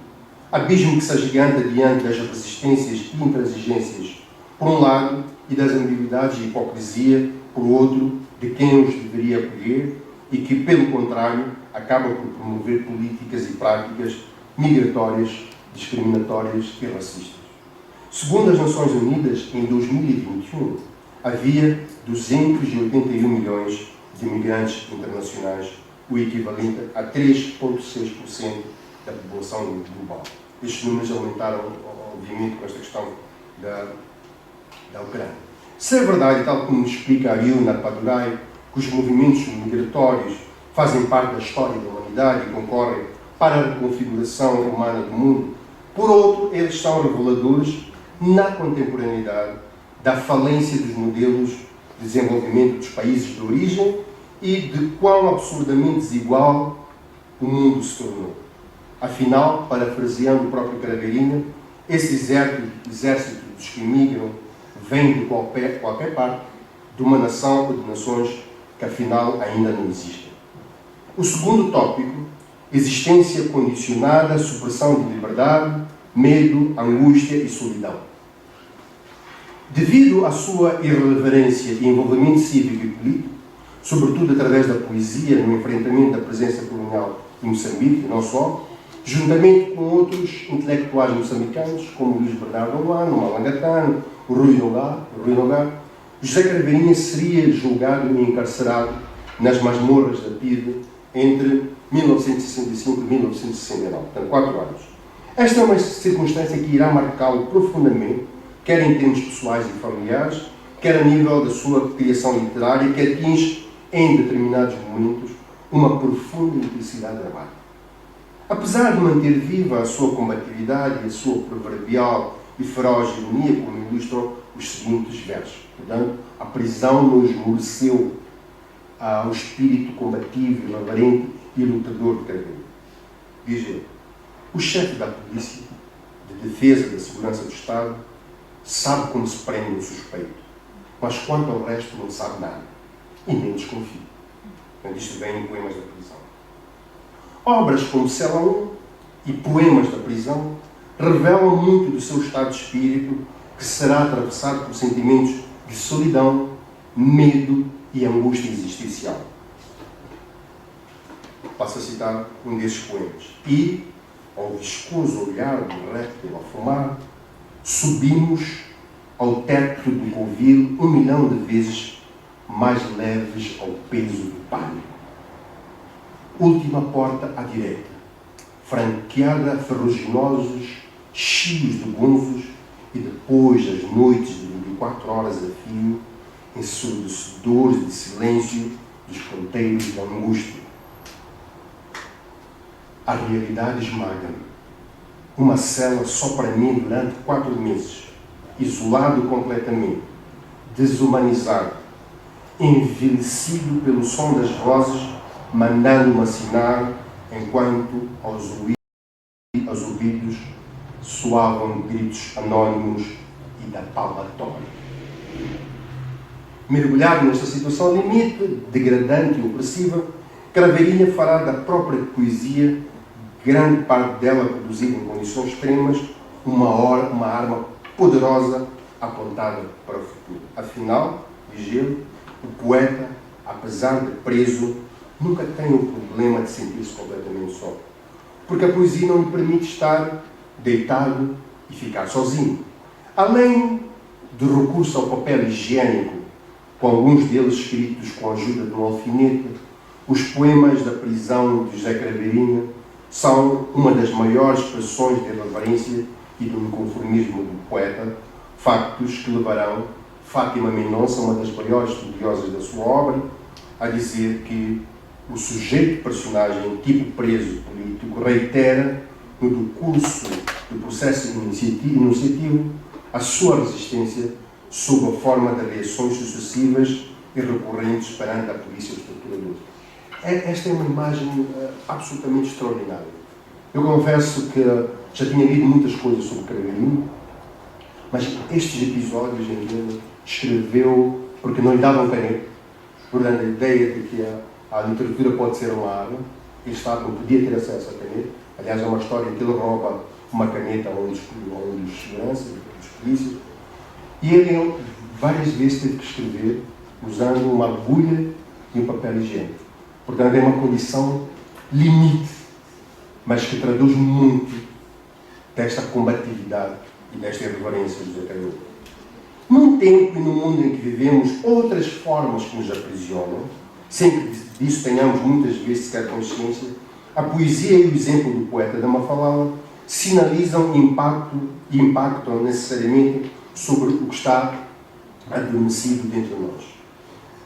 Abismo que se agiganta diante das resistências e intransigências, por um lado, e das ambiguidades e hipocrisia, por outro, de quem os deveria acolher e que, pelo contrário, acaba por promover políticas e práticas migratórias, discriminatórias e racistas. Segundo as Nações Unidas, em 2021, havia 281 milhões de imigrantes internacionais, o equivalente a 3,6% da população global. Estes números aumentaram, obviamente, com esta questão da Ucrânia. Se é verdade, tal como nos explica Ariel Narpadurai, que os movimentos migratórios fazem parte da história da humanidade e concorrem para a reconfiguração humana do mundo, por outro, eles são reveladores, na contemporaneidade, da falência dos modelos de desenvolvimento dos países de origem e de quão absurdamente desigual o mundo se tornou. Afinal, parafraseando o próprio Craveirinha, esse exército dos que imigram vem de qualquer parte, de uma nação ou de nações que afinal ainda não existem. O segundo tópico, existência condicionada, supressão de liberdade, medo, angústia e solidão. Devido à sua irreverência e envolvimento cívico e político, sobretudo através da poesia no enfrentamento da presença colonial em Moçambique, e não só, juntamente com outros intelectuais moçambicanos, como Luís Bernardo Olano, Malangatano, o Rui Nogar, José Craveirinha seria julgado e encarcerado nas masmorras da PIDE entre 1965 e 1969, portanto 4 anos. Esta é uma circunstância que irá marcá-lo profundamente, quer em termos pessoais e familiares, quer a nível da sua criação literária, que atinge, em determinados momentos, uma profunda intensidade dramática. Apesar de manter viva a sua combatividade e a sua proverbial e feroz ironia, como ilustram os seguintes versos. Portanto, a prisão não esmoreceu o espírito combativo, irreverente e lutador de Craveirinha. Diz ele: o chefe da polícia, de defesa da segurança do Estado, sabe como se prende um suspeito, mas quanto ao resto não sabe nada, e nem desconfia. Isto vem em Poemas da Prisão. Obras como Cela 1 e Poemas da Prisão revelam muito do seu estado de espírito, que será atravessado por sentimentos de solidão, medo e angústia existencial. Passo a citar um desses poemas. E, ao viscoso olhar do réptil a fumar, subimos ao teto do covil 1 milhão de vezes mais leves ao peso do pânico. Última porta à direita, franqueada a ferruginosos, cheios de gonzos, e depois das noites de 24 horas a fio, ensurdecedores de silêncio dos canteiros da angústia. A realidade esmaga-me. numa cela só para mim durante 4 meses, isolado completamente, desumanizado, envelhecido pelo som das vozes, mandando-me assinar, enquanto aos ouvidos soavam gritos anónimos e da palmatória. Mergulhado nesta situação limite, degradante e opressiva, Craveirinha fará da própria poesia, grande parte dela produzida em condições extremas, uma arma poderosa apontada para o futuro. Afinal, diz ele, o poeta, apesar de preso, nunca tem o problema de sentir-se completamente só. Porque a poesia não lhe permite estar deitado e ficar sozinho. Além do recurso ao papel higiênico, com alguns deles escritos com a ajuda de um alfinete, os poemas da prisão de José Craveirinha são uma das maiores expressões de irreverência e do inconformismo do poeta, factos que levarão Fátima Mendonça, uma das maiores estudiosas da sua obra, a dizer que o sujeito personagem, tipo preso político, reitera no decurso do processo enunciativo a sua resistência sob a forma de reações sucessivas e recorrentes perante a polícia estruturadora. Esta é uma imagem absolutamente extraordinária. Eu confesso que já tinha lido muitas coisas sobre Craveirinho, mas estes episódios em que ele escreveu porque não lhe davam caneta, portanto a ideia de que a literatura pode ser uma arma, ele Estado não podia ter acesso à caneta. Aliás, é uma história em que ele rouba uma caneta a um dos seguranças, dos polícias, e ele várias vezes teve que escrever usando uma agulha e um papel higiênico. Portanto, é uma condição limite, mas que traduz muito desta combatividade e desta irreverência do José Craveirinho. Num tempo e num mundo em que vivemos outras formas que nos aprisionam, sem que disso tenhamos muitas vezes sequer consciência, a poesia e o exemplo do poeta da Mafalda sinalizam impacto e impactam necessariamente sobre o que está adormecido dentro de nós.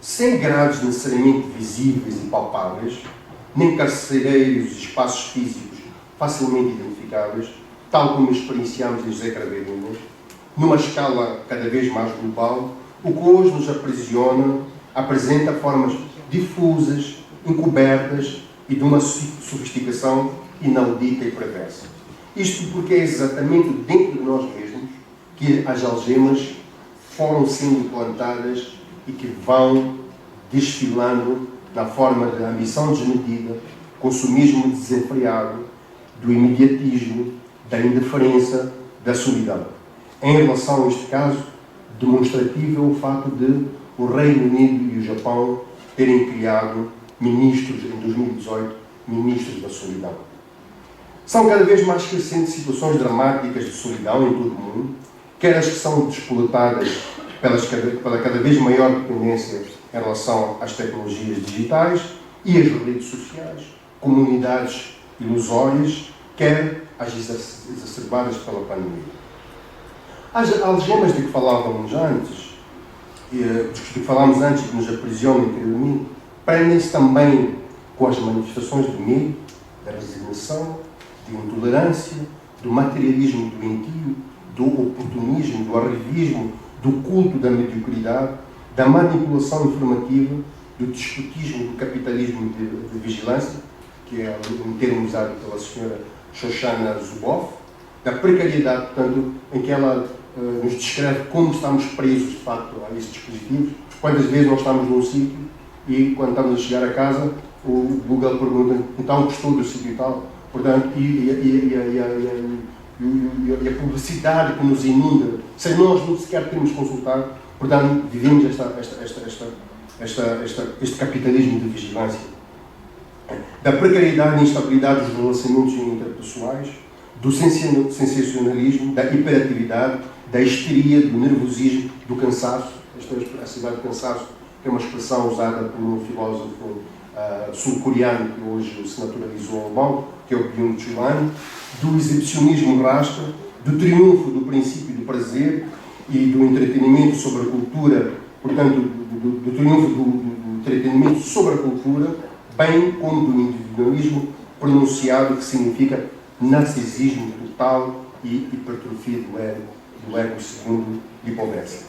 Sem grados necessariamente visíveis e palpáveis, nem carcereiros e espaços físicos facilmente identificáveis, tal como experienciamos em José Craveirinho, numa escala cada vez mais global, o que hoje nos aprisiona apresenta formas difusas, encobertas e de uma sofisticação inaudita e perversa. Isto porque é exatamente dentro de nós mesmos que as algemas foram sendo plantadas e que vão desfilando na forma da ambição desmedida, consumismo desenfreado, do imediatismo, da indiferença, da solidão. Em relação a este caso, demonstrativo é o fato de o Reino Unido e o Japão terem criado ministros, em 2018, ministros da solidão. São cada vez mais crescentes situações dramáticas de solidão em todo o mundo, quer as que são despoletadas pela cada vez maior dependência em relação às tecnologias digitais e às redes sociais, comunidades ilusórias, quer as exacerbadas pela pandemia. As algemas de que falávamos antes, que falámos antes e que nos aprisionam interiormente, prendem-se também com as manifestações do medo, da resignação, da intolerância, do materialismo doentio, do oportunismo, do arrivismo, do culto da mediocridade, da manipulação informativa, do despotismo, do capitalismo de vigilância, que é um termo usado pela senhora Shoshana Zuboff, da precariedade, portanto, em que ela nos descreve como estamos presos, de facto, a esses dispositivos. Quantas vezes nós estamos num sítio e, quando estamos a chegar a casa, o Google pergunta, então gostou do sítio e tal? Portanto, e a publicidade que nos inunda, sem nós não sequer termos consultado, portanto, vivemos este capitalismo de vigilância. Da precariedade e instabilidade dos relacionamentos interpessoais, do sensacionalismo, da hiperatividade, da histeria, do nervosismo, do cansaço, a cidade de cansaço, que é uma expressão usada por um filósofo sul-coreano que hoje se naturalizou alemão, que é o Byung-Chul Han, do exibicionismo rasta, do triunfo do princípio do prazer e do entretenimento sobre a cultura, portanto, do triunfo do entretenimento sobre a cultura, bem como do individualismo pronunciado, que significa narcisismo total e hipertrofia do ego segundo Lipovetsky.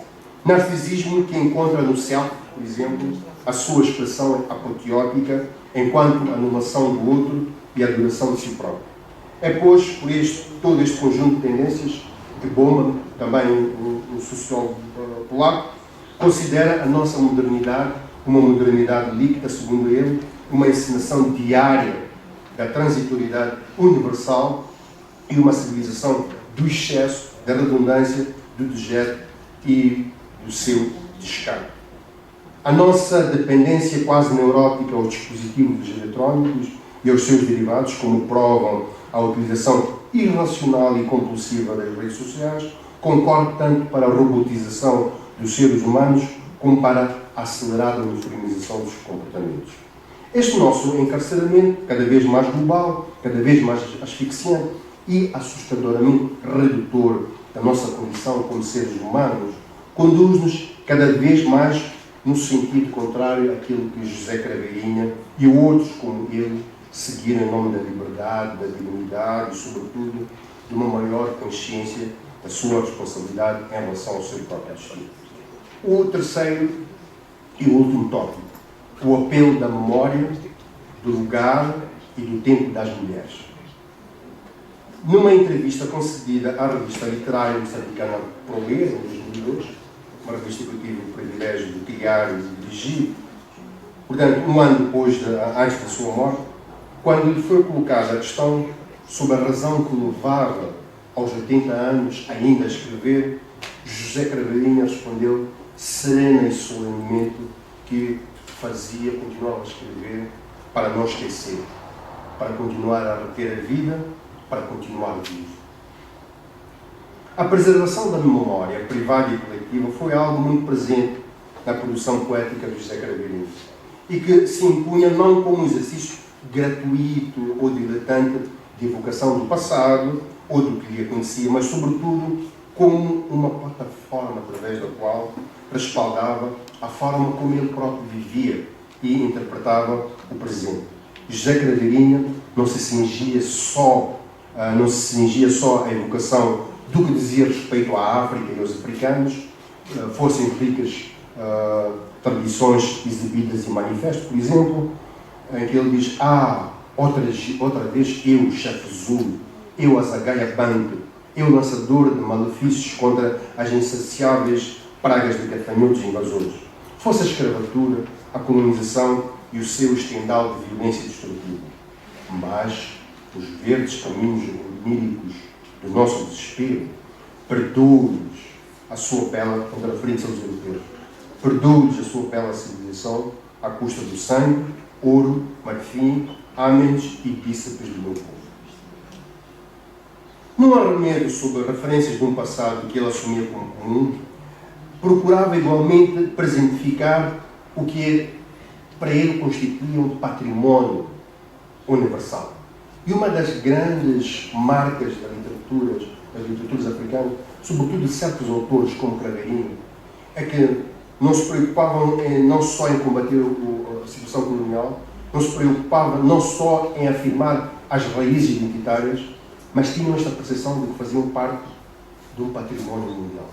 Narcisismo que encontra no self, por exemplo, a sua expressão apoteótica enquanto anulação do outro e adoração de si próprio. É, pois, por todo este conjunto de tendências que Bauman, também um sociólogo polaco, considera a nossa modernidade uma modernidade líquida, segundo ele, uma encenação diária da transitoriedade universal e uma civilização do excesso, da redundância, do dejeto e do seu descargo. A nossa dependência quase neurótica aos dispositivos eletrónicos e aos seus derivados, como provam a utilização irracional e compulsiva das redes sociais, concorre tanto para a robotização dos seres humanos como para a acelerada uniformização dos comportamentos. Este nosso encarceramento, cada vez mais global, cada vez mais asfixiante e assustadoramente redutor da nossa condição como seres humanos, conduz-nos cada vez mais no sentido contrário àquilo que José Craveirinha e outros como ele seguiram em nome da liberdade, da dignidade e, sobretudo, de uma maior consciência da sua responsabilidade em relação ao seu próprio destino. O terceiro e o último tópico, o apelo da memória, do lugar e do tempo das mulheres. Numa entrevista concedida à revista literária moçambicana Proler, em 2002, uma revista que eu tive o privilégio de criar e de dirigir, portanto, um ano depois, antes da sua morte, quando lhe foi colocada a questão sobre a razão que o levava aos 80 anos ainda a escrever, José Craveirinha respondeu serena e solenemente que continuava a escrever para não esquecer, para continuar a reter a vida, para continuar vivo. A preservação da memória privada e coletiva foi algo muito presente na produção poética de José Craveirinha e que se impunha não como um exercício gratuito ou diletante de evocação do passado ou do que lhe acontecia, mas sobretudo como uma plataforma através da qual respaldava a forma como ele próprio vivia e interpretava o presente. José Craveirinha não se cingia só à evocação do que dizia respeito à África e aos africanos, fossem ricas tradições exibidas em manifesto, por exemplo, em que ele diz: outra vez eu, chefe Zulu, eu, Azagaia Banco, eu, lançador de malefícios contra as insaciáveis pragas de gafanhotos e invasores. Fosse a escravatura, a colonização e o seu estendal de violência destrutiva. Mas os verdes caminhos oníricos do nosso desespero, perdoe-lhes a sua bela, contra a frente aos europeus, perdoe-lhes a sua bela civilização à custa do sangue, ouro, marfim, âmenes e bíceps do meu povo. Num arremedo sobre referências de um passado que ele assumia como comum, procurava igualmente presentificar o que para ele constituía um património universal. E uma das grandes marcas das literaturas africanas, sobretudo de certos autores como Craveirinha, é que não se preocupavam não só em combater a situação colonial, não se preocupavam não só em afirmar as raízes identitárias, mas tinham esta percepção de que faziam parte de um património mundial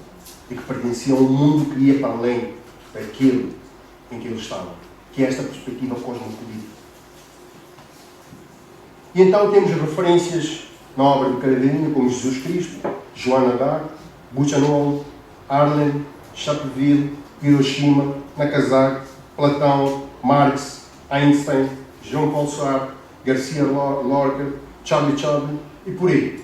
e que pertenciam a um mundo que ia para além daquele em que eles estavam, que é esta perspectiva cosmopolita. E então temos referências na obra de Craveirinha como Jesus Cristo, Joana d'Arc, Buchenwald, Arlen, Chappeville, Hiroshima, Nagasaki, Platão, Marx, Einstein, João Paulo Sartre, Garcia Lorca, Charlie Chaplin e por aí.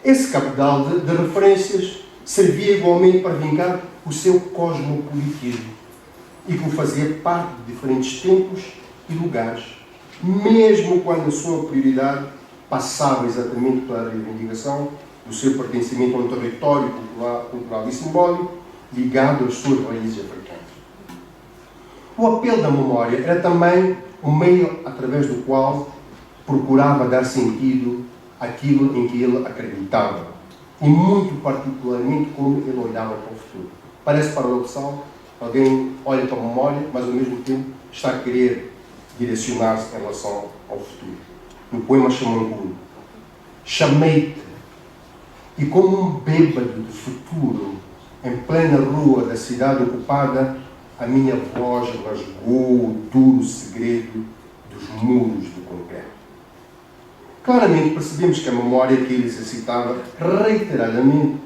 Esse cabedal de referências servia igualmente para vincar o seu cosmopolitismo e que o fazia parte de diferentes tempos e lugares, mesmo quando a sua prioridade passava exatamente pela reivindicação do seu pertencimento a um território cultural e simbólico ligado às suas raízes africanas. O apelo da memória era também um meio através do qual procurava dar sentido àquilo em que ele acreditava e muito particularmente como ele olhava para o futuro. Parece paradoxal, alguém olha para a memória, mas ao mesmo tempo está a querer direcionar-se em relação ao futuro. No poema Xamangulo, chamei-te, e como um bêbado de futuro, em plena rua da cidade ocupada, a minha voz rasgou o duro segredo dos muros de concreto. Claramente percebemos que a memória que ele exercitava reiteradamente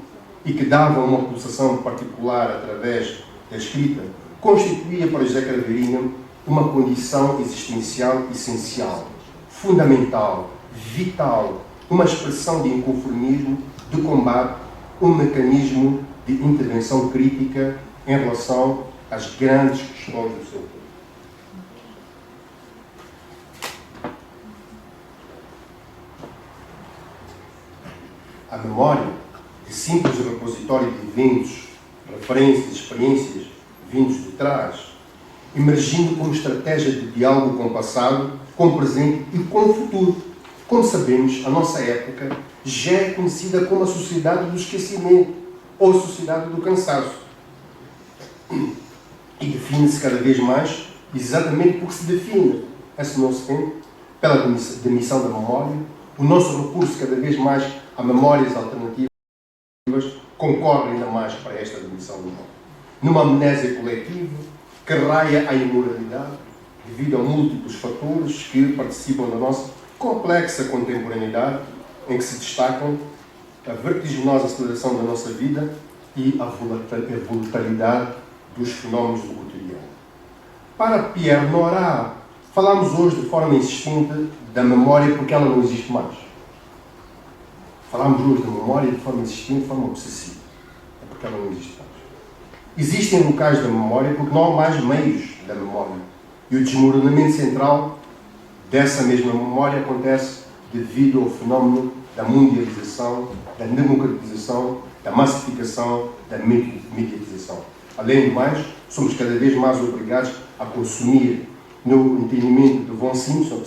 e que dava uma pulsação particular através da escrita, constituía para José Craveirinho uma condição existencial essencial, fundamental, vital, uma expressão de inconformismo, de combate, um mecanismo de intervenção crítica em relação às grandes questões do seu tempo. A memória, de simples repositório de eventos, referências, experiências vindos de trás, emergindo como estratégia de diálogo com o passado, com o presente e com o futuro. Como sabemos, a nossa época já é conhecida como a sociedade do esquecimento ou a sociedade do cansaço. E define-se cada vez mais exatamente porque se define esse nosso tempo, pela demissão da memória, o nosso recurso cada vez mais a memórias alternativas concorre ainda mais para esta demissão da memória. Numa amnésia coletiva que raia a imoralidade devido a múltiplos fatores que participam da nossa complexa contemporaneidade, em que se destacam a vertiginosa aceleração da nossa vida e a volatilidade dos fenómenos do cotidiano. Para Pierre Nora, falamos hoje de forma insistente da memória porque ela não existe mais. Falamos hoje da memória de forma insistente, de forma obsessiva. É porque ela não existe mais. Existem locais da memória porque não há mais meios da memória. E o desmoronamento central dessa mesma memória acontece devido ao fenómeno da mundialização, da democratização, da massificação, da mediatização. Além do mais, somos cada vez mais obrigados a consumir, no entendimento de Von Simpson,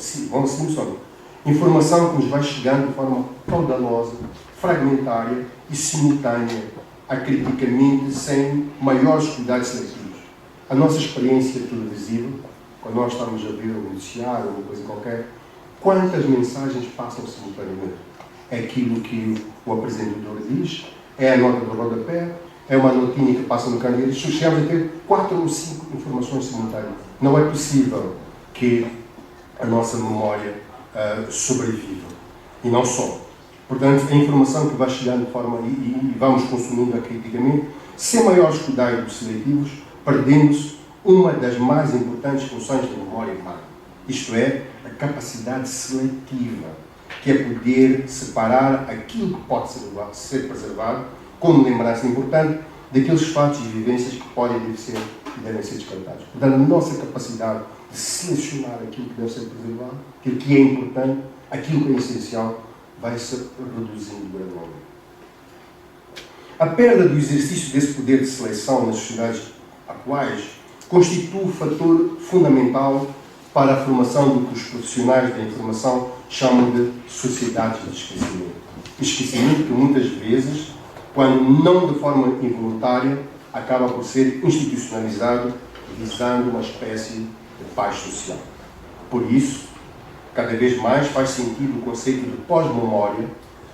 informação que nos vai chegando de forma caudalosa, fragmentária e simultânea, acriticamente, sem maiores cuidados seletivos. A nossa experiência televisiva, quando nós estamos a ver um noticiário ou uma coisa qualquer, quantas mensagens passam simultaneamente? É aquilo que o apresentador diz, é a nota do rodapé, é uma notinha que passa no candeeiro, chegamos a ter 4 ou 5 informações simultâneas. Não é possível que a nossa memória sobreviva. E não só. Portanto, a informação que vai chegando de forma e vamos consumindo criticamente, sem maiores cuidados seletivos, perdendo-se uma das mais importantes funções da memória humana. Isto é, a capacidade seletiva, que é poder separar aquilo que pode ser preservado como lembrança importante daqueles fatos e vivências que podem e devem ser descartados. Portanto, a nossa capacidade de selecionar aquilo que deve ser preservado, aquilo que é importante, aquilo que é essencial, vai se reduzindo gradualmente. A perda do exercício desse poder de seleção nas sociedades atuais constitui um fator fundamental para a formação do que os profissionais da informação chamam de sociedades de esquecimento. Esquecimento que muitas vezes, quando não de forma involuntária, acaba por ser institucionalizado, visando uma espécie de paz social. Por isso, cada vez mais faz sentido o conceito de pós-memória,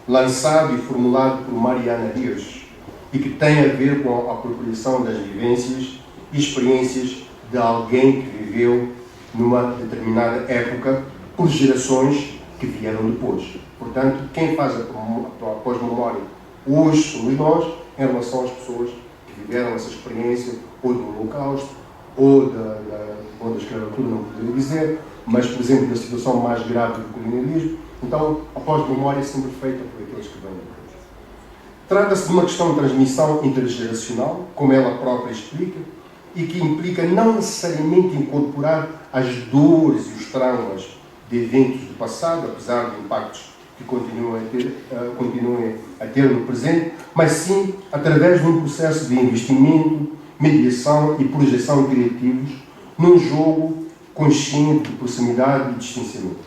lançado e formulado por Mariana Hirsch, e que tem a ver com a apropriação das vivências e experiências de alguém que viveu numa determinada época por gerações que vieram depois. Portanto, quem faz a pós-memória hoje somos nós, em relação às pessoas que viveram essa experiência ou do Holocausto, ou da escravatura, não poderia dizer, mas, por exemplo, da situação mais grave do colonialismo. Então, a pós-memória é sempre feita por aqueles que vêm depois. Trata-se de uma questão de transmissão intergeracional, como ela própria explica, e que implica não necessariamente incorporar as dores e os traumas de eventos do passado, apesar de impactos que continuem a ter no presente, mas sim através de um processo de investimento, mediação e projeção criativos num jogo consciente de proximidade e distanciamento.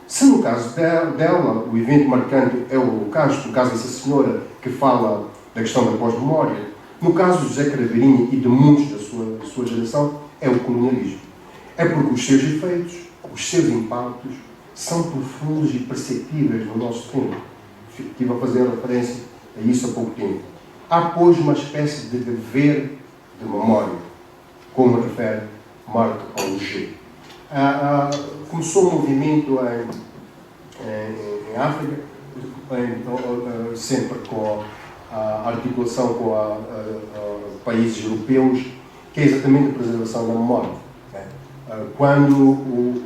Se no caso dela o evento marcante é o Holocausto, no caso dessa senhora que fala da questão da pós-memória, no caso de José Craveirinho e de muitos da sua geração, é o colonialismo. É porque os seus efeitos, os seus impactos, são profundos e perceptíveis no nosso tempo. estive a fazer referência a isso há pouco tempo. Há, pois, uma espécie de dever de memória, como refere Marc Augé. Começou um movimento em África, sempre com a articulação com países europeus, que é exatamente a preservação da memória. Quando o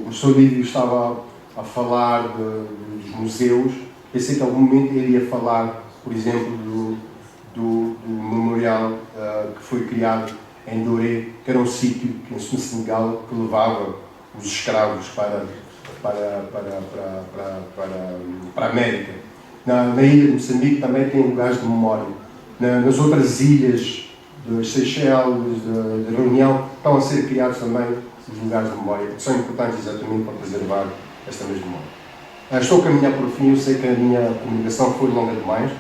professor Lívio estava a falar dos museus, pensei que em algum momento ele ia falar, por exemplo, do memorial que foi criado em Doré, que era um sítio no Senegal que levava os escravos para a América. Na ilha de Moçambique também tem lugares de memória. Nas outras ilhas, de Seychelles, de Reunião, estão a ser criados também os lugares de memória, que são importantes exatamente para preservar esta mesma memória. Estou a caminhar por fim, eu sei que a minha comunicação foi longa demais.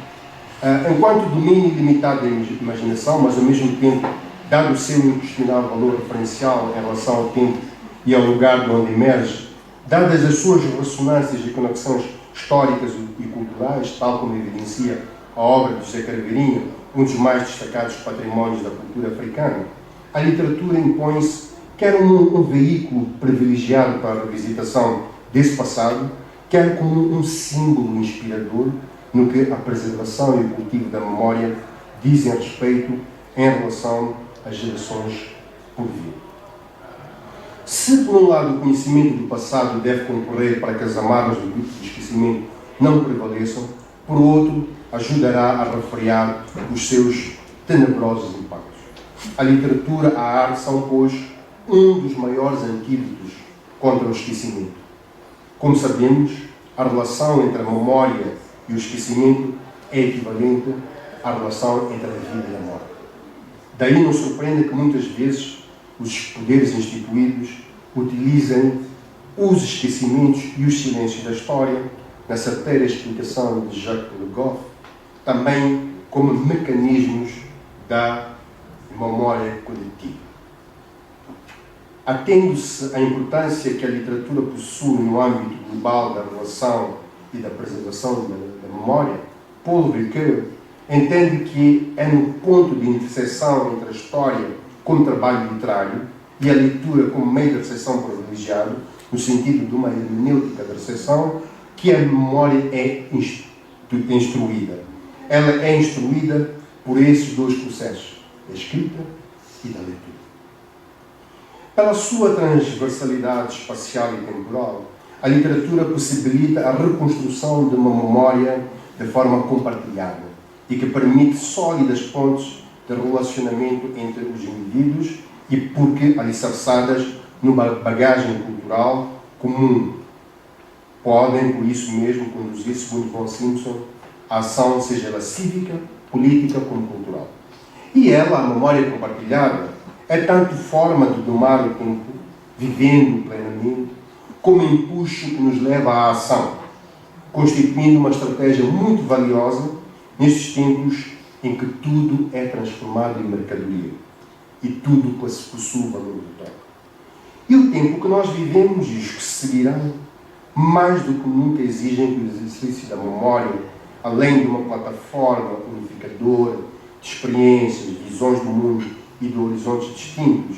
Enquanto domínio limitado da imaginação, mas ao mesmo tempo, dado o seu inquestionável valor referencial em relação ao tempo e ao lugar de onde emerge, dadas as suas ressonâncias e conexões históricas e culturais, tal como evidencia a obra de José Craveirinho, um dos mais destacados patrimónios da cultura africana, a literatura impõe-se quer um veículo privilegiado para a revisitação desse passado, quer como um símbolo inspirador no que a preservação e o cultivo da memória dizem respeito em relação às gerações por vir. Se, por um lado, o conhecimento do passado deve concorrer para que as amarras do esquecimento não prevaleçam, por outro, ajudará a refrear os seus tenebrosos impactos. A literatura, a arte são, pois, um dos maiores antídotos contra o esquecimento. Como sabemos, a relação entre a memória e o esquecimento é equivalente à relação entre a vida e a morte. Daí não surpreende que muitas vezes os poderes instituídos utilizem os esquecimentos e os silêncios da história, na certeira explicação de Jacques Le Goff, também como mecanismos da memória coletiva. Atendo-se à importância que a literatura possui no âmbito global da relação e da preservação da memória, Paul Ricoeur entende que é no ponto de interseção entre a história como trabalho literário e a leitura como meio de recepção privilegiado, no sentido de uma hermenêutica da recepção, que a memória é instruída. Ela é instruída por esses dois processos, da escrita e da leitura. Pela sua transversalidade espacial e temporal, a literatura possibilita a reconstrução de uma memória de forma compartilhada e que permite sólidas pontes de relacionamento entre os indivíduos e porque alicerçadas numa bagagem cultural comum. Podem, por isso mesmo, conduzir, segundo Von Simpson, a ação, seja ela cívica, política como cultural. E ela, a memória compartilhada, é tanto forma de domar o tempo, vivendo plenamente, como empuxo que nos leva à ação, constituindo uma estratégia muito valiosa nestes tempos em que tudo é transformado em mercadoria e tudo possui valor total. E o tempo que nós vivemos e os que seguirão, mais do que nunca exigem que o exercício da memória, além de uma plataforma unificadora de experiências, visões do mundo e de horizontes distintos,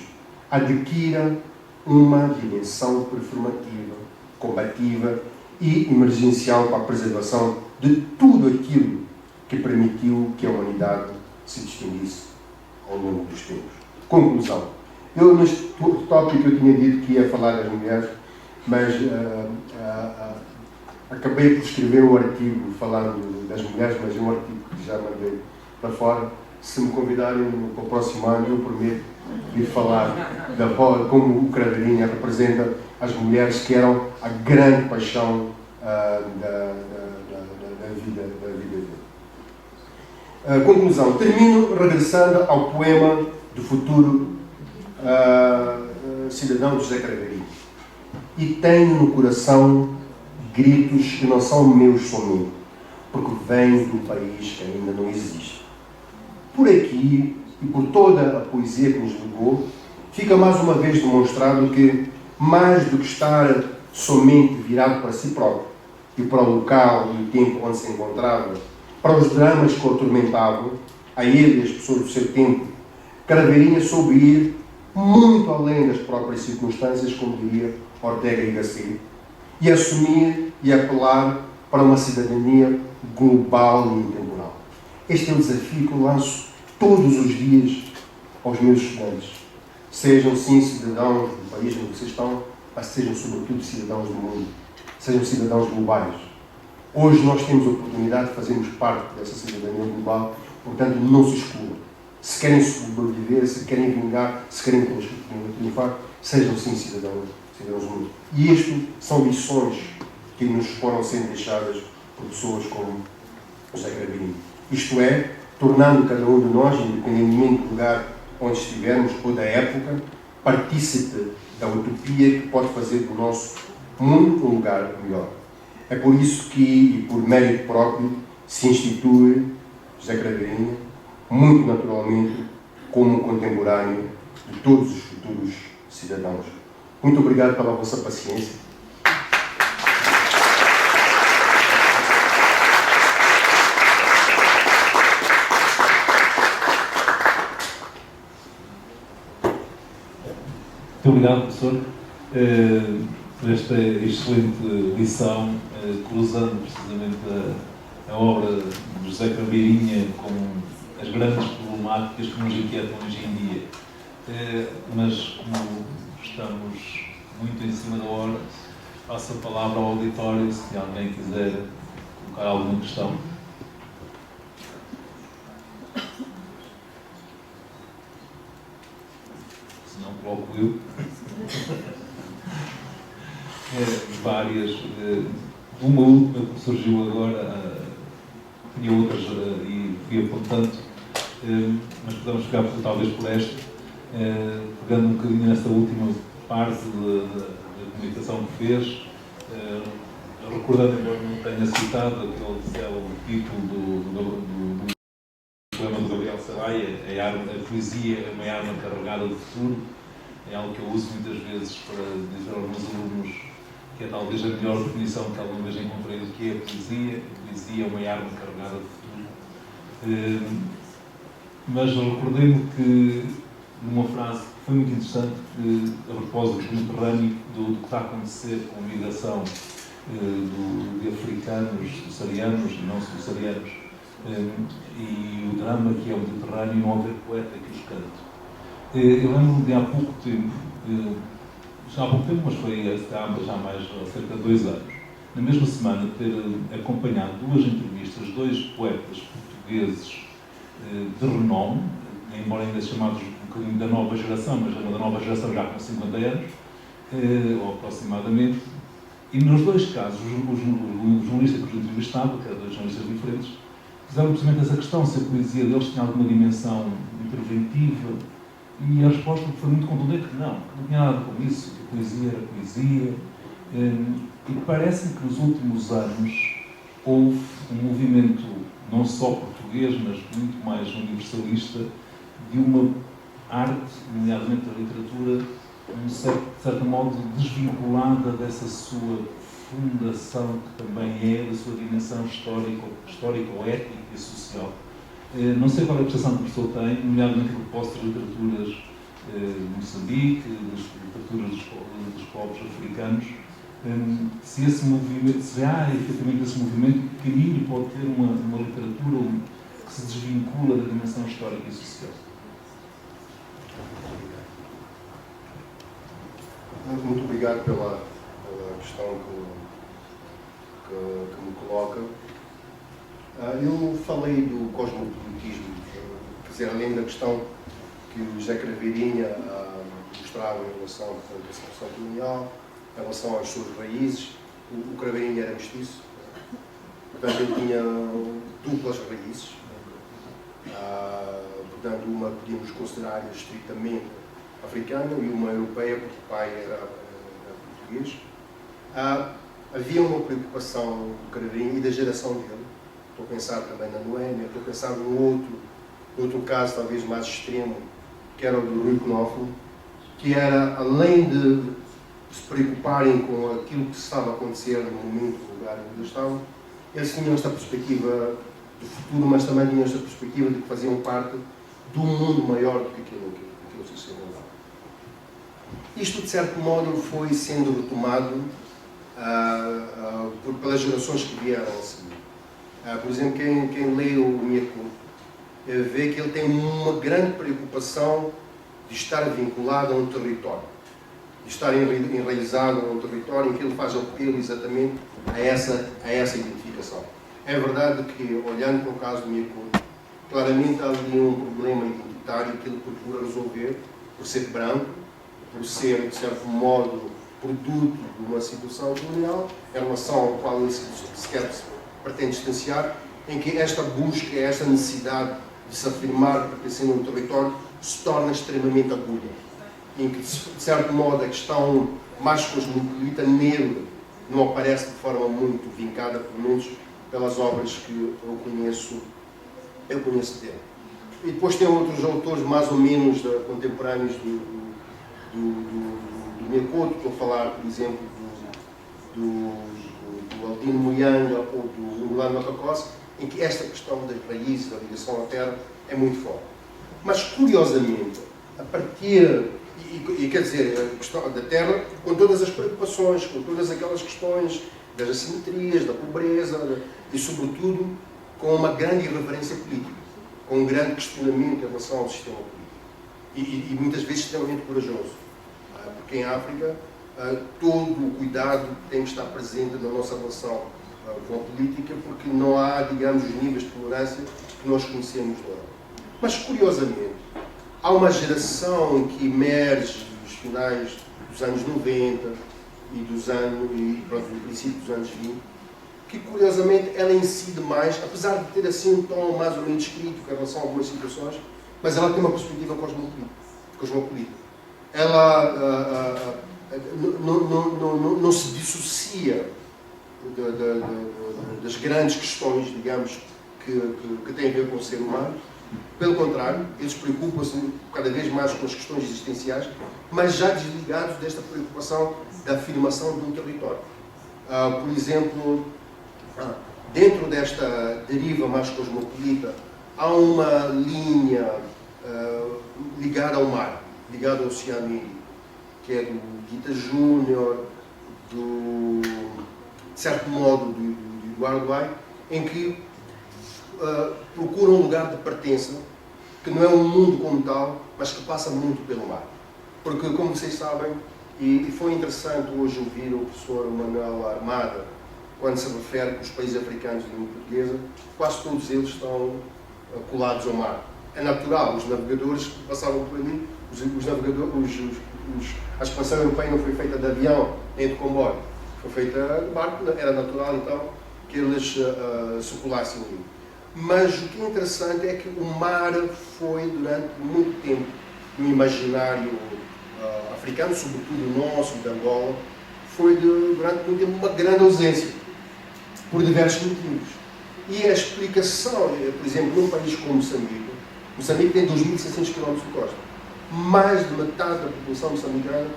adquira uma dimensão performativa, combativa e emergencial para a preservação de tudo aquilo que permitiu que a humanidade se distinguisse ao longo dos tempos. Conclusão. Eu, neste tópico, eu tinha dito que ia falar das mulheres, mas acabei por escrever um artigo falando das mulheres, mas é um artigo que já mandei para fora. Se me convidarem para o próximo ano, eu prometo ir falar da como o Craveirinho representa as mulheres que eram a grande paixão da vida dele. Conclusão. Termino regressando ao poema do futuro cidadão José Craveirinho. E tenho no coração gritos que não são meus somente, porque vêm de um país que ainda não existe. Por aqui, e por toda a poesia que nos legou, fica mais uma vez demonstrado que, mais do que estar somente virado para si próprio, e para o local e o tempo onde se encontrava, para os dramas que o atormentavam, a ele e as pessoas do seu tempo, Craveirinha soube ir muito além das próprias circunstâncias, como diria Ortega y Gasset, e assumir e apelar para uma cidadania global e intemporal. Este é o desafio que eu lanço todos os dias aos meus estudantes. Sejam, sim, cidadãos do país onde vocês estão, mas sejam, sobretudo, cidadãos do mundo. Sejam cidadãos globais. Hoje nós temos a oportunidade de fazermos parte dessa cidadania global, portanto, não se excluam. Se querem sobreviver, se querem vingar, se querem triunfar, sejam, sim, cidadãos do mundo. E isto são lições que nos foram sendo deixadas por pessoas como José Craveirinho. Isto é, tornando cada um de nós, independentemente do lugar onde estivermos ou da época, partícipe da utopia que pode fazer do nosso mundo um lugar melhor. É por isso que, e por mérito próprio, se institui José Craveirinho, muito naturalmente, como um contemporâneo de todos os futuros cidadãos. Muito obrigado pela vossa paciência. Muito obrigado, professor, por esta excelente lição, cruzando precisamente a obra de José Craveirinha com as grandes problemáticas que nos inquietam hoje em dia. Mas, como estamos muito em cima da hora, passo a palavra ao auditório, se alguém quiser colocar alguma questão. Se não, coloco eu. Várias. Uma última que surgiu agora, tinha outras e fui apontando, mas podemos ficar talvez por esta, pegando um bocadinho nesta última parte da comunicação que fez, recordando, embora não tenha citado aquele célebre título do poema do Gabriel Saraiva, a poesia é uma arma carregada de futuro. É algo que eu uso muitas vezes para dizer aos meus alunos que é talvez a melhor definição que alguma vez encontrei do que é a poesia. A poesia é uma arma carregada de futuro. Mas recordei-me que, numa frase que foi muito interessante, que, a propósito do Mediterrâneo, do que está a acontecer com a migração de africanos, subsaarianos e não subsaarianos, e o drama que é o Mediterrâneo e não haver poeta que os cante. Eu lembro-me de há pouco tempo, mas foi já mais há cerca de 2 anos, na mesma semana ter acompanhado 2 entrevistas, 2 poetas portugueses de renome, embora ainda chamados um bocadinho da nova geração, mas da nova geração já com 50 anos, ou aproximadamente, e nos 2 casos, o jornalista que os entrevistava, que eram 2 jornalistas diferentes, fizeram precisamente essa questão, se a poesia deles tinha alguma dimensão interventiva, e a resposta foi muito contundente que não tinha nada com isso, que a poesia era poesia, e parece-me que nos últimos anos houve um movimento, não só português, mas muito mais universalista, de uma arte, nomeadamente a literatura, de certo modo desvinculada dessa sua fundação, que também é da sua dimensão histórica ou étnica e social. Não sei qual é a percepção que o professor tem, nomeadamente a propósito das literaturas de Moçambique, das literaturas dos povos africanos, se esse movimento, se há efetivamente esse movimento, que caminho pode ter uma literatura que se desvincula da dimensão histórica e social. Muito obrigado pela questão que me coloca. Eu falei do cosmopolitismo, quer dizer, além da questão que o José Craveirinha mostrava em relação à representação colonial, em relação às suas raízes. O Craveirinha era mestiço, portanto ele tinha duplas raízes, portanto uma podíamos considerar estritamente africana e uma europeia, porque o pai era português. Havia uma preocupação do Craveirinha e da geração dele. Estou a pensar também na Noémia, estou a pensar num outro caso talvez mais extremo, que era o do Rui Knopfler, que era, além de se preocuparem com aquilo que estava a acontecer no momento, no lugar onde eles estavam, eles tinham esta perspectiva do futuro, mas também tinham esta perspectiva de que faziam parte de um mundo maior do que aquilo que se chegou lá. Isto, de certo modo, foi sendo retomado pelas gerações que vieram a seguir. Por exemplo, quem lê o Mieco vê que ele tem uma grande preocupação de estar vinculado a um território, de estar enraizado a um território em que ele faz apelo exatamente a essa identificação. É verdade que, olhando para o caso do Mieco, claramente há ali um problema identitário que ele procura resolver por ser branco, por ser, de certo modo, produto de uma situação colonial, em relação ao qual ele sequer pretende distanciar, em que esta busca, esta necessidade de se afirmar pertencendo a um território, se torna extremamente aguda. Em que, de certo modo, a questão mais cosmopolita negra não aparece de forma muito vincada, pelo menos pelas obras que eu conheço dele. E depois tem outros autores mais ou menos contemporâneos do Mieco. Estou a falar, por exemplo, do Aldino Muyanga ou do Ngulano Matokose, em que esta questão das raízes, da ligação à terra, é muito forte. Mas, curiosamente, a partir, e quer dizer, a questão da terra, com todas as preocupações, com todas aquelas questões das assimetrias, da pobreza, e, sobretudo, com uma grande irreverência política, com um grande questionamento em relação ao sistema político. E muitas vezes extremamente corajoso. Porque em África, todo o cuidado tem que estar presente na nossa relação com a política, porque não há, digamos, os níveis de tolerância que nós conhecemos lá. Mas, curiosamente, há uma geração que emerge dos finais dos anos 90 e do princípio dos anos 20, que, curiosamente, ela incide mais, apesar de ter assim um tom mais ou menos crítico em relação a algumas situações, mas ela tem uma perspectiva cosmopolita. Ela não se dissocia das grandes questões, digamos, que têm a ver com o ser humano. Pelo contrário, eles preocupam-se cada vez mais com as questões existenciais, mas já desligados desta preocupação da afirmação de um território. Por exemplo, dentro desta deriva mais cosmopolita, há uma linha ligada ao mar, ligada ao Oceano Índico, que é do Gita Júnior, de certo modo, do Eduardo Bay, em que procura um lugar de pertença, que não é um mundo como tal, mas que passa muito pelo mar. Porque, como vocês sabem, e foi interessante hoje ouvir o professor Manuel Armada, quando se refere que os países africanos de língua portuguesa, quase todos eles estão colados ao mar. É natural, os navegadores que passavam por ali, a expansão europeia não foi feita de avião nem de comboio, foi feita de barco, era natural então que eles circulassem ali. Mas o que é interessante é que o mar foi durante muito tempo no imaginário africano, sobretudo o nosso, de Angola, foi durante muito tempo uma grande ausência, por diversos motivos. E a explicação, por exemplo, num país como Moçambique tem 2.600 km de costa. Mais de metade da população moçambicana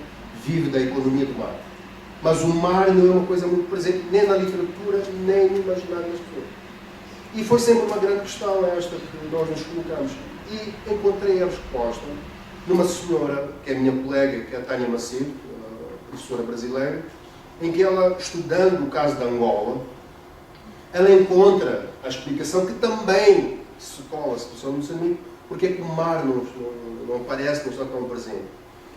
vive da economia do mar. Mas o mar não é uma coisa muito presente nem na literatura, nem no imaginário das pessoas. E foi sempre uma grande questão esta que nós nos colocamos. E encontrei a resposta numa senhora, que é a minha colega, que é a Tânia Macedo, professora brasileira, em que ela, estudando o caso de Angola, ela encontra a explicação que também se cola a situação do Moçambique, porque é que o mar não aparece, não está tão presente.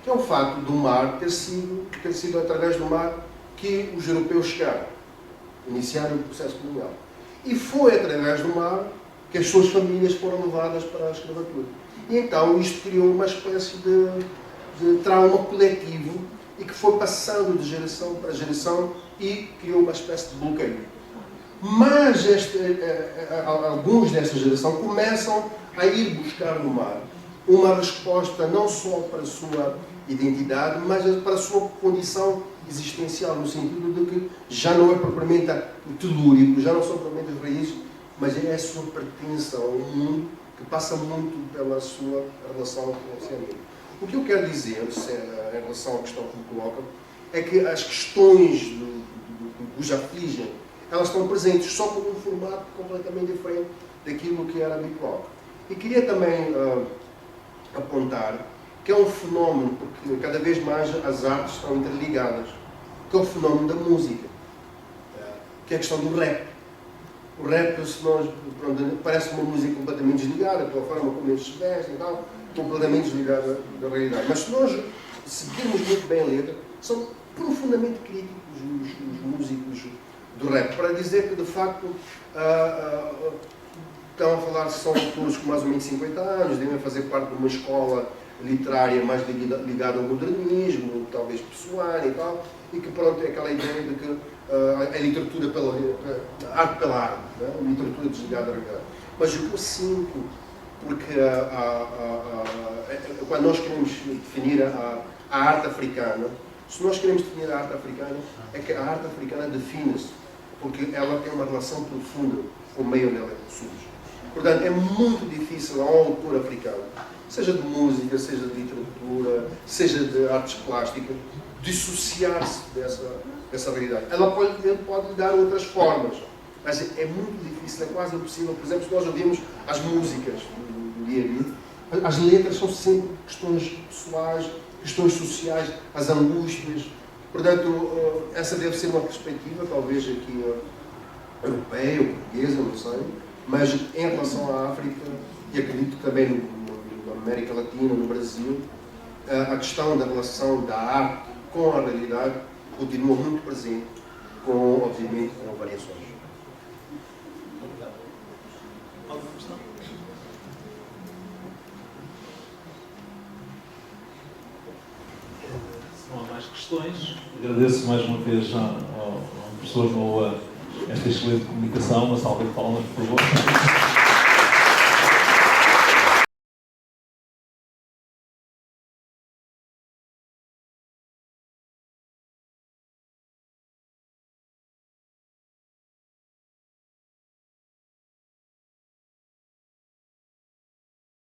Que é o facto do mar ter sido através do mar que os europeus chegaram, iniciaram o processo colonial. E foi através do mar que as suas famílias foram levadas para a escravatura. E então isto criou uma espécie de trauma coletivo e que foi passando de geração para geração e criou uma espécie de bloqueio. Mas alguns desta geração começam a ir buscar no mar uma resposta não só para a sua identidade, mas para a sua condição existencial, no sentido de que já não é propriamente o telúrico, já não são propriamente as raízes, mas é a sua pertença a um mundo que passa muito pela sua relação com o Oceano. O que eu quero dizer, em relação à questão que me coloca, é que as questões que os afligem, elas estão presentes, só com um formato completamente diferente daquilo que era habitual. E queria também apontar que é um fenómeno, porque cada vez mais as artes estão interligadas, que é o fenómeno da música, que é a questão do rap. O rap, se nós, pronto, parece uma música completamente desligada, pela forma como eles se vestem e tal, completamente desligada da realidade. Mas se nós seguirmos muito bem a letra, são profundamente críticos os músicos do rap, para dizer que, de facto, estão a falar que são autores com mais ou menos 50 anos, devem fazer parte de uma escola literária mais ligada ao modernismo, talvez pessoal e tal, e que, pronto, é aquela ideia de que a literatura a arte pela arte, né? A literatura desligada da realidade. Mas o que eu sinto, porque quando nós queremos definir a arte africana, se nós queremos definir a arte africana, é que a arte africana define-se, porque ela tem uma relação profunda com o meio onde ela surge. Portanto, é muito difícil a um autor africano, seja de música, seja de literatura, seja de artes plásticas, dissociar-se dessa realidade. Ele pode lhe dar outras formas, mas é muito difícil, é quase impossível. Por exemplo, se nós ouvimos as músicas do dia a dia, as letras são sempre questões pessoais, questões sociais, as angústias. Portanto, essa deve ser uma perspectiva, talvez aqui europeia ou portuguesa, não sei, mas em relação à África, e acredito que também na América Latina, no Brasil, a questão da relação da arte com a realidade continua muito presente, obviamente, com variações. Obrigado. Alguma questão? Se não há mais questões, agradeço mais uma vez ao professor Noah esta excelente comunicação. Uma salva de palmas, por favor.